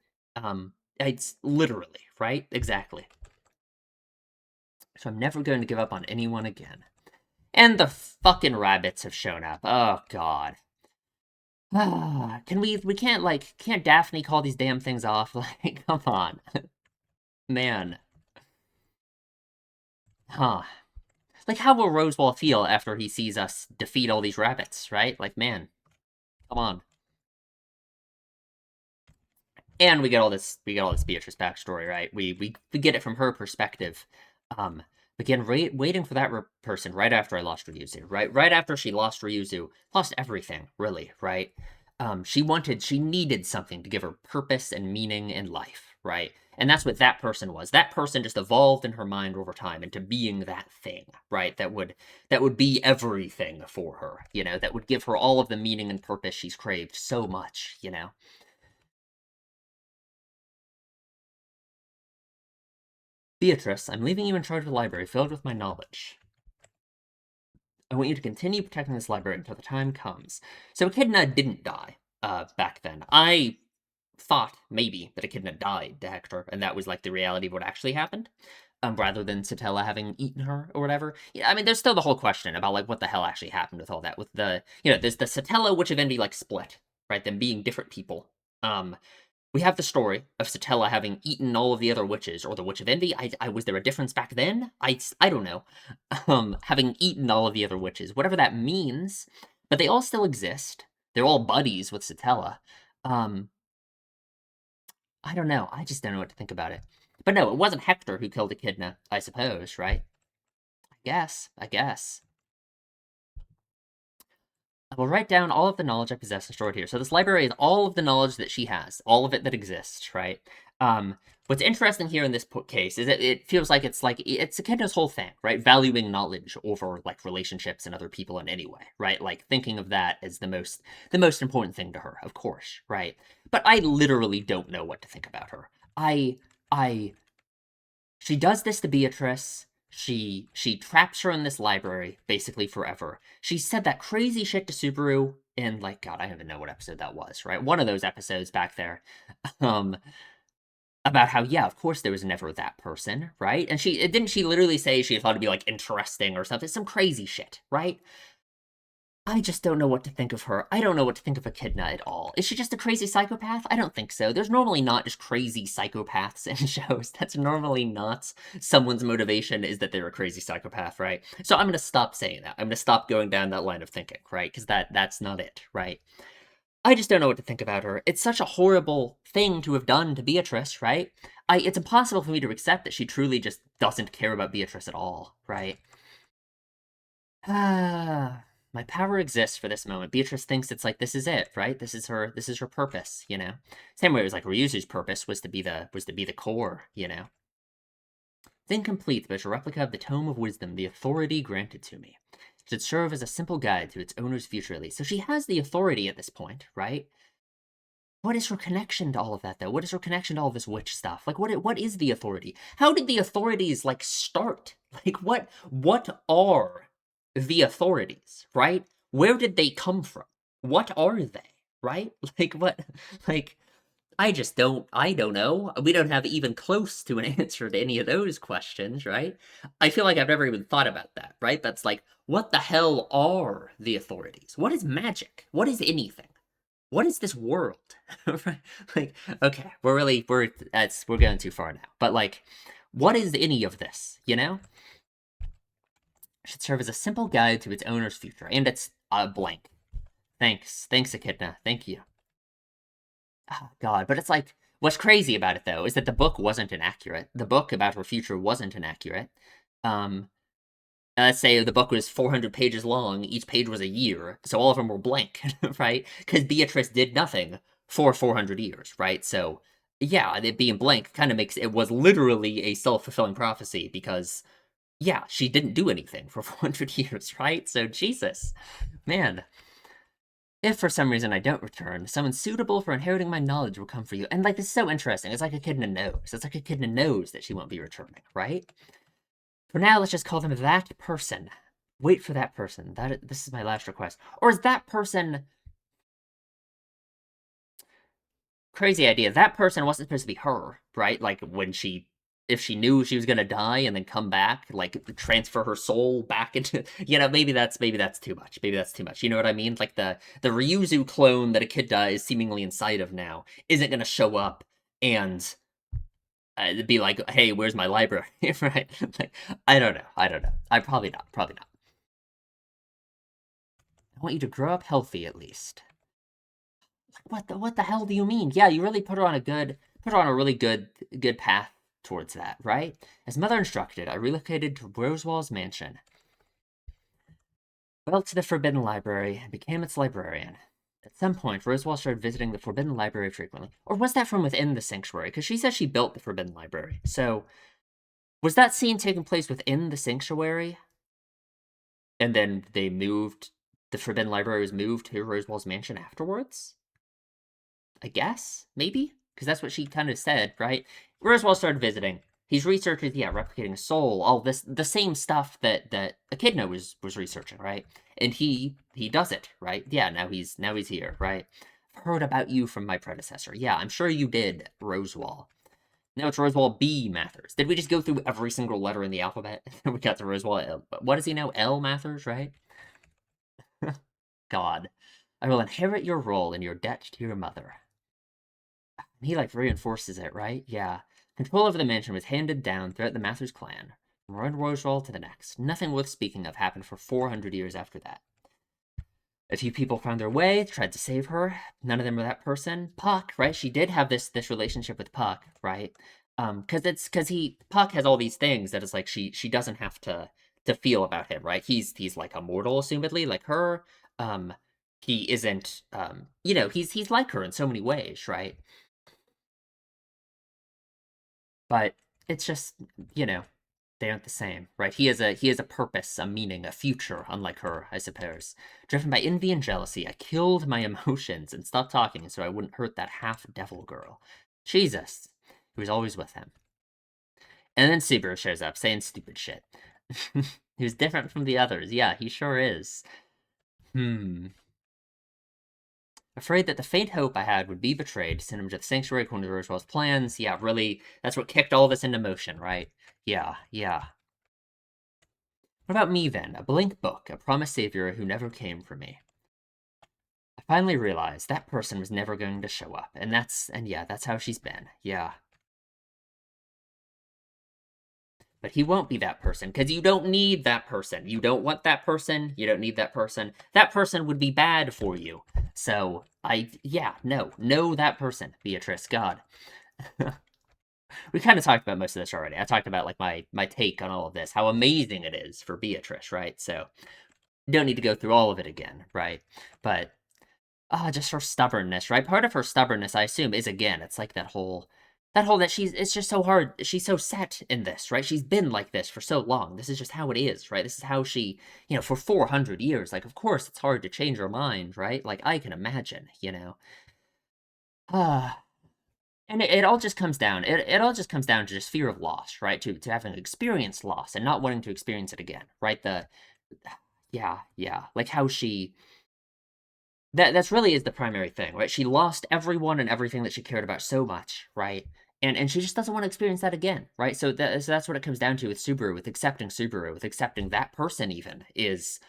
It's literally, right? Exactly. So I'm never going to give up on anyone again. And the fucking rabbits have shown up. Oh God. Can't Daphne call these damn things off? Like, come on. Man. Huh. Like, how will Rosewall feel after he sees us defeat all these rabbits, right? Like, man, come on. And we get all this Beatrice backstory, right? We get it from her perspective. Um, Again, waiting for that person right after I lost Ryuzu, right after she lost Ryuzu, lost everything, really, right? She needed something to give her purpose and meaning in life, right? And that's what that person was. That person just evolved in her mind over time into being that thing, right? That would be everything for her, that would give her all of the meaning and purpose she's craved so much. Beatrice, I'm leaving you in charge of the library filled with my knowledge. I want you to continue protecting this library until the time comes. So Echidna didn't die back then. I thought maybe that Echidna died to Hector, and that was like the reality of what actually happened, rather than Satella having eaten her or whatever. Yeah, I mean, there's still the whole question about like what the hell actually happened with all that. With there's the Satella Witch of Envy like split, right? Them being different people. We have the story of Satella having eaten all of the other witches, or the Witch of Envy. I was there a difference back then? I don't know. Having eaten all of the other witches, whatever that means. But they all still exist. They're all buddies with Satella. Um, I don't know. I just don't know what to think about it. But no, it wasn't Hector who killed Echidna, I suppose, right? I guess. I will write down all of the knowledge I possess and store it here. So this library is all of the knowledge that she has, all of it that exists, right? What's interesting here in this case is that it feels like it's Echidna's whole thing, right? Valuing knowledge over like relationships and other people in any way, right? Like thinking of that as the most important thing to her, of course, right? But I literally don't know what to think about her. I she does this to Beatrice. She traps her in this library basically forever. She said that crazy shit to Subaru in like God, I don't even know what episode that was, right? One of those episodes back there. Um about how, yeah, of course there was never that person, right? And didn't she literally say she thought it'd be like interesting or something, some crazy shit, right? I just don't know what to think of her. I don't know what to think of Echidna at all. Is she just a crazy psychopath? I don't think so. There's normally not just crazy psychopaths in shows. That's normally not someone's motivation is that they're a crazy psychopath, right? So I'm gonna stop saying that. I'm gonna stop going down that line of thinking, right? Because that's not it, right? I just don't know what to think about her. It's such a horrible thing to have done to Beatrice, right? It's impossible for me to accept that she truly just doesn't care about Beatrice at all, right? Ah, my power exists for this moment. Beatrice thinks it's like this is it, right? This is her purpose, you know. Same way it was like Ryuzu's purpose was to be the core, you know. It's incomplete, but it's a replica of the Tome of Wisdom, the authority granted to me. It should serve as a simple guide to its owner's future at least. So she has the authority at this point, right? What is her connection to all of that, though? What is her connection to all this witch stuff? Like, what is the authority? How did the authorities like start? Like, what are the authorities? Right? Where did they come from? What are they? Right? Like, what? Like, I don't know. We don't have even close to an answer to any of those questions, right? I feel like I've never even thought about that, right? That's like, what the hell are the authorities? What is magic? What is anything? What is this world? Right? Like, okay, we're going too far now. But like, what is any of this? You know, should serve as a simple guide to its owner's future, and it's blank. Thanks, Echidna. Thank you. Oh God, but it's like, what's crazy about it though is that the book wasn't inaccurate. The book about her future wasn't inaccurate. Um, let's say the book was 400 pages long, each page was a year, so all of them were blank, right? Because Beatrice did nothing for 400 years, right? So, yeah, it being blank kind of makes it was literally a self fulfilling prophecy because, yeah, she didn't do anything for 400 years, right? So, Jesus, man. If for some reason I don't return, someone suitable for inheriting my knowledge will come for you. And like, this is so interesting. It's like Echidna knows. It's like Echidna knows that she won't be returning, right? For now, let's just call them that person. Wait for that person. This is my last request. Or is that person crazy idea? That person wasn't supposed to be her, right? Like when if she knew she was gonna die and then come back, like transfer her soul back into, maybe that's too much. Maybe that's too much. You know what I mean? Like the Ryuzu clone that Echidna is seemingly inside of now isn't gonna show up and be like, hey, where's my library? Right? Like, I don't know. I don't know. I probably not. Probably not. I want you to grow up healthy at least. Like, what the hell do you mean? Yeah, you really put her on a really good path towards that, right? As mother instructed, I relocated to Rosewall's mansion. Went to the Forbidden Library and became its librarian. At some point, Rosewall started visiting the Forbidden Library frequently. Or was that from within the sanctuary? Because she says she built the Forbidden Library. So, was that scene taking place within the sanctuary? And then the Forbidden Library was moved to Rosewall's mansion afterwards? I guess, maybe? Because that's what she kind of said, right? Roswell started visiting. He's researching, yeah, replicating a soul, all this, the same stuff that Echidna was researching, right? And he does it, right? Yeah, now he's here, right? I've heard about you from my predecessor. Yeah, I'm sure you did, Rosewall. Now it's Rosewall B Mathers. Did we just go through every single letter in the alphabet? We got to Rosewall L. What does he know? L Mathers, right? God. I will inherit your role and your debt to your mother. He like reinforces it, right? Yeah. Control over the mansion was handed down throughout the Mathers clan, from one Rosewall to the next. Nothing worth speaking of happened for 400 years after that. A few people found their way, tried to save her. None of them were that person. Puck, right? She did have this relationship with Puck, right? Because Puck has all these things that is like she doesn't have to feel about him, right? He's like immortal, assumedly, like her. Um, he isn't. He's like her in so many ways, right? But it's just, you know, they aren't the same, right? He has a purpose, a meaning, a future, unlike her, I suppose. Driven by envy and jealousy, I killed my emotions and stopped talking so I wouldn't hurt that half devil girl. Jesus, he was always with him. And then Subaru shows up saying stupid shit. He was different from the others. Yeah, he sure is. Hmm. Afraid that the faint hope I had would be betrayed, sent him to the sanctuary according to Roswell's plans. Yeah, really, that's what kicked all this into motion, right? Yeah, yeah. What about me then? A blank book, a promised savior who never came for me. I finally realized that person was never going to show up, and yeah, that's how she's been. Yeah. But he won't be that person, because you don't need that person. You don't want that person. You don't need that person. That person would be bad for you. So, yeah, no. Know that person, Beatrice. God. We kind of talked about most of this already. I talked about, like, my take on all of this, how amazing it is for Beatrice, right? So, don't need to go through all of it again, right? But just her stubbornness, right? Part of her stubbornness, I assume, is again, it's like that she's, it's just so hard. She's so set in this, right? She's been like this for so long. This is just how it is, right? This is how she, for 400 years. Like, of course, it's hard to change her mind, right? Like, I can imagine, Ah, and it all just comes down. It all just comes down to just fear of loss, right? To having experienced loss and not wanting to experience it again, right? Yeah, yeah, like how she that's really is the primary thing, right? She lost everyone and everything that she cared about so much, right? And she just doesn't want to experience that again, right? So that's what it comes down to with Subaru, with accepting that person even is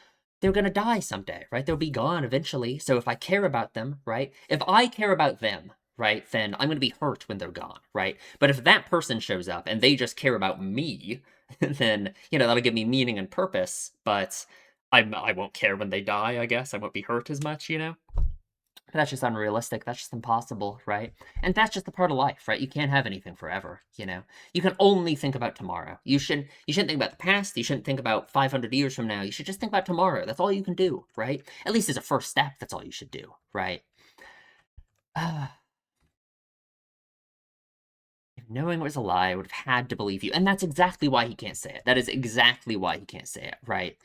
they're gonna die someday, right? They'll be gone eventually. So if I care about them, right? If I care about them, right, then I'm gonna be hurt when they're gone, right? But if that person shows up and they just care about me, then that'll give me meaning and purpose. But I won't care when they die. I guess I won't be hurt as much. That's just unrealistic. That's just impossible, right? And that's just the part of life, right? You can't have anything forever. You can only think about tomorrow. You shouldn't think about the past. You shouldn't think about 500 years from now. You should just think about tomorrow. That's all you can do, right? At least as a first step, that's all you should do, right? Knowing it was a lie, I would have had to believe you. And that's exactly why he can't say it. That is exactly why he can't say it, right?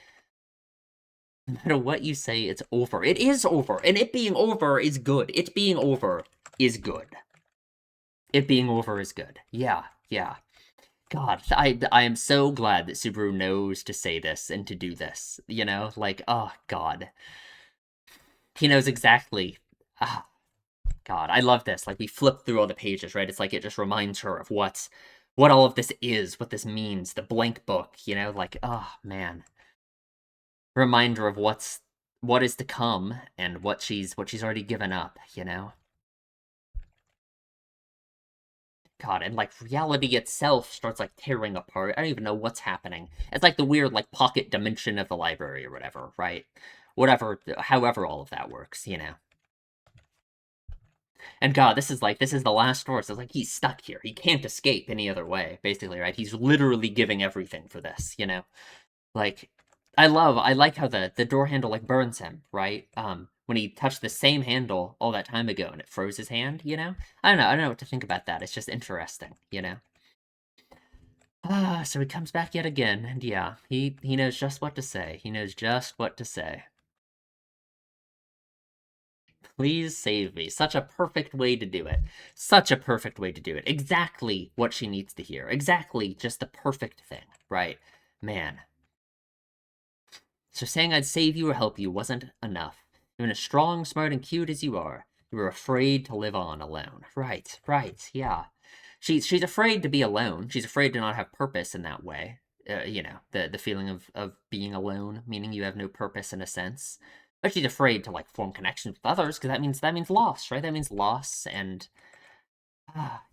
No matter what you say, it's over. It is over. And it being over is good. It being over is good. It being over is good. Yeah, yeah. God, I am so glad that Subaru knows to say this and to do this. Like, oh, God. He knows exactly. Ah, God, I love this. Like, we flip through all the pages, right? It's like it just reminds her of what all of this is, what this means, the blank book. Like, oh, man. Reminder of what is to come and what she's already given up. God, and like reality itself starts like tearing apart. I don't even know what's happening. It's like the weird like pocket dimension of the library or whatever, right? Whatever, however all of that works. And God, this is the last story. So it's like he's stuck here. He can't escape any other way, basically, right? He's literally giving everything for this. Like I like how the door handle like burns him, right? When he touched the same handle all that time ago and it froze his hand. I don't know what to think about that. It's just interesting. So he comes back yet again, and yeah, he knows just what to say. He knows just what to say. Please save me. Such a perfect way to do it. Such a perfect way to do it. Exactly what she needs to hear. Exactly just the perfect thing, right? Man. So saying I'd save you or help you wasn't enough. Even as strong, smart, and cute as you are, you were afraid to live on alone. Right, right, yeah. She's afraid to be alone. She's afraid to not have purpose in that way. The feeling of being alone, meaning you have no purpose in a sense. But she's afraid to like form connections with others because that means loss, right? That means loss and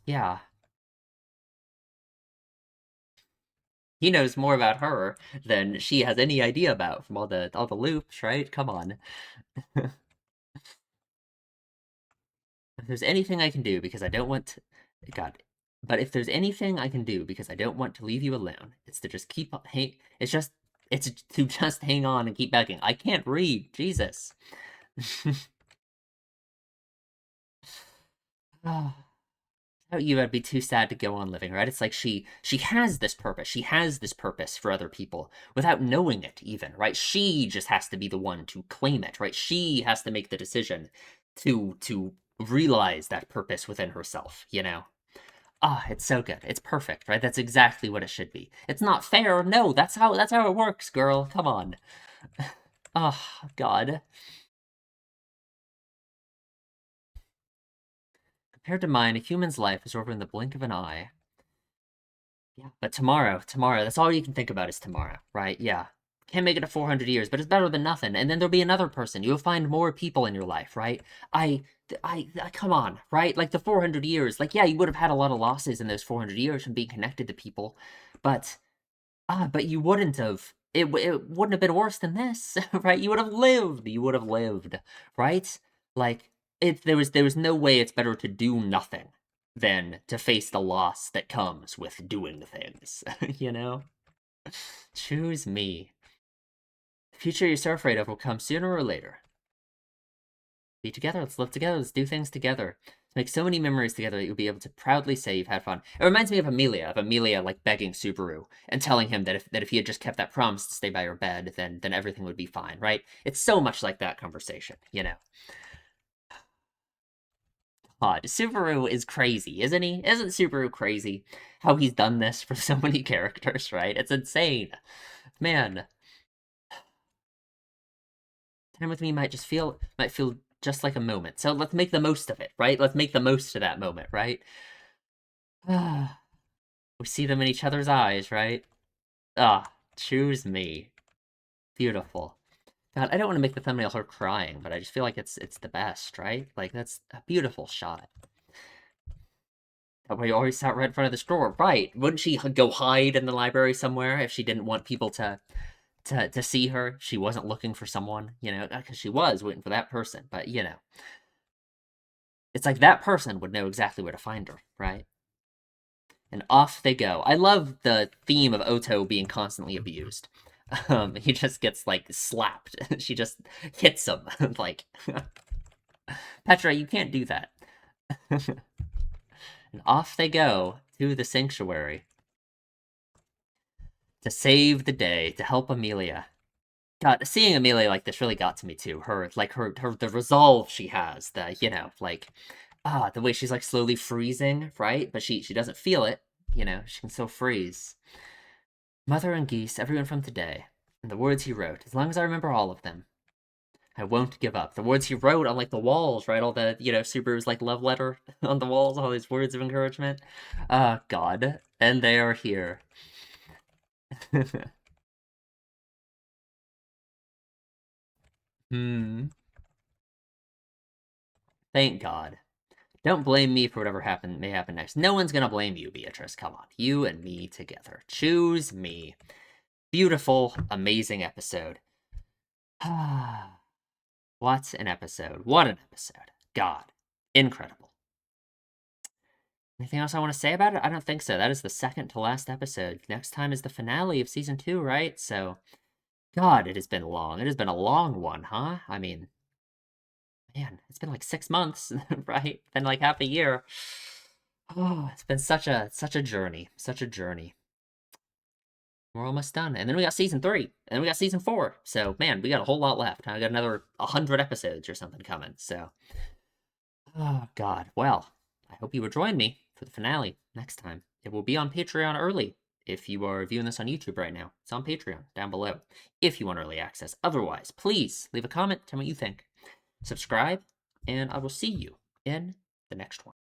yeah. He knows more about her than she has any idea about from all the loops, right? Come on. If there's anything I can do because I don't want to, God, but if there's anything I can do because I don't want to leave you alone, it's to just keep hang. It's to just hang on and keep begging. I can't read, Jesus. Oh, you would be too sad to go on living, right? It's like she has this purpose. She has this purpose for other people without knowing it even, right? She just has to be the one to claim it, right? She has to make the decision to realize that purpose within herself. It's so good. It's perfect, right? That's exactly what it should be. It's not fair. No, that's how it works, girl. Come on. Oh, God. Compared to mine, a human's life is over in the blink of an eye. Yeah, but tomorrow, that's all you can think about is tomorrow, right? Yeah. Can't make it to 400 years, but it's better than nothing. And then there'll be another person. You'll find more people in your life, right? Come on, right? Like the 400 years, like, yeah, you would have had a lot of losses in those 400 years from being connected to people, but, but you wouldn't have. It wouldn't have been worse than this, right? You would have lived. You would have lived, right? Like, there was no way it's better to do nothing than to face the loss that comes with doing things, you know? Choose me. The future you're so afraid of will come sooner or later. Be together, let's live together, let's do things together. Let's make so many memories together that you'll be able to proudly say you've had fun. It reminds me of Amelia like begging Subaru and telling him that if he had just kept that promise to stay by her bed, then everything would be fine, right? It's so much like that conversation, you know? God, Subaru is crazy, isn't he? Isn't Subaru crazy? How he's done this for so many characters, right? It's insane. Man, time with me might feel just like a moment. So let's make the most of it, right? Let's make the most of that moment, right? We see them in each other's eyes, right? Choose me. Beautiful. God, I don't want to make the thumbnail her crying, but I just feel like it's the best, right? Like, that's a beautiful shot. That way you always sat right in front of the store, right? Wouldn't she go hide in the library somewhere if she didn't want people to see her? She wasn't looking for someone, you know, because she was waiting for that person, but, you know. It's like that person would know exactly where to find her, right? And off they go. I love the theme of Oto being constantly abused. He just gets, like, slapped. She just hits him. Like, Petra, you can't do that. And off they go to the sanctuary to save the day, to help Amelia. God, seeing Amelia like this really got to me too. Her the resolve she has, the, you know, like, the way she's like slowly freezing, right? But she doesn't feel it, you know, she can still freeze. Mother and Geese, everyone from today, and the words he wrote, as long as I remember all of them, I won't give up. The words he wrote on like the walls, right? All the, you know, Subaru's like love letter on the walls, all these words of encouragement. God. And they are here. Thank God. Don't blame me for whatever may happen next. No one's gonna blame you, Beatrice. Come on. You and me together. Choose me. Beautiful, amazing episode. What an episode. What an episode. God. Incredible. Anything else I want to say about it? I don't think so. That is the second to last episode. Next time is the finale of season 2, right? So, God, it has been long. It has been a long one, huh? I mean, man, it's been like 6 months, right? Been like half a year. Oh, it's been such a journey. Such a journey. We're almost done. And then we got season 3. And then we got season 4. So, man, we got a whole lot left. I got another 100 episodes or something coming. So, oh, God. Well, I hope you will join me for the finale next time. It will be on Patreon early. If you are viewing this on YouTube right now, it's on Patreon down below if you want early access. Otherwise, please leave a comment, tell me what you think. Subscribe, and I will see you in the next one.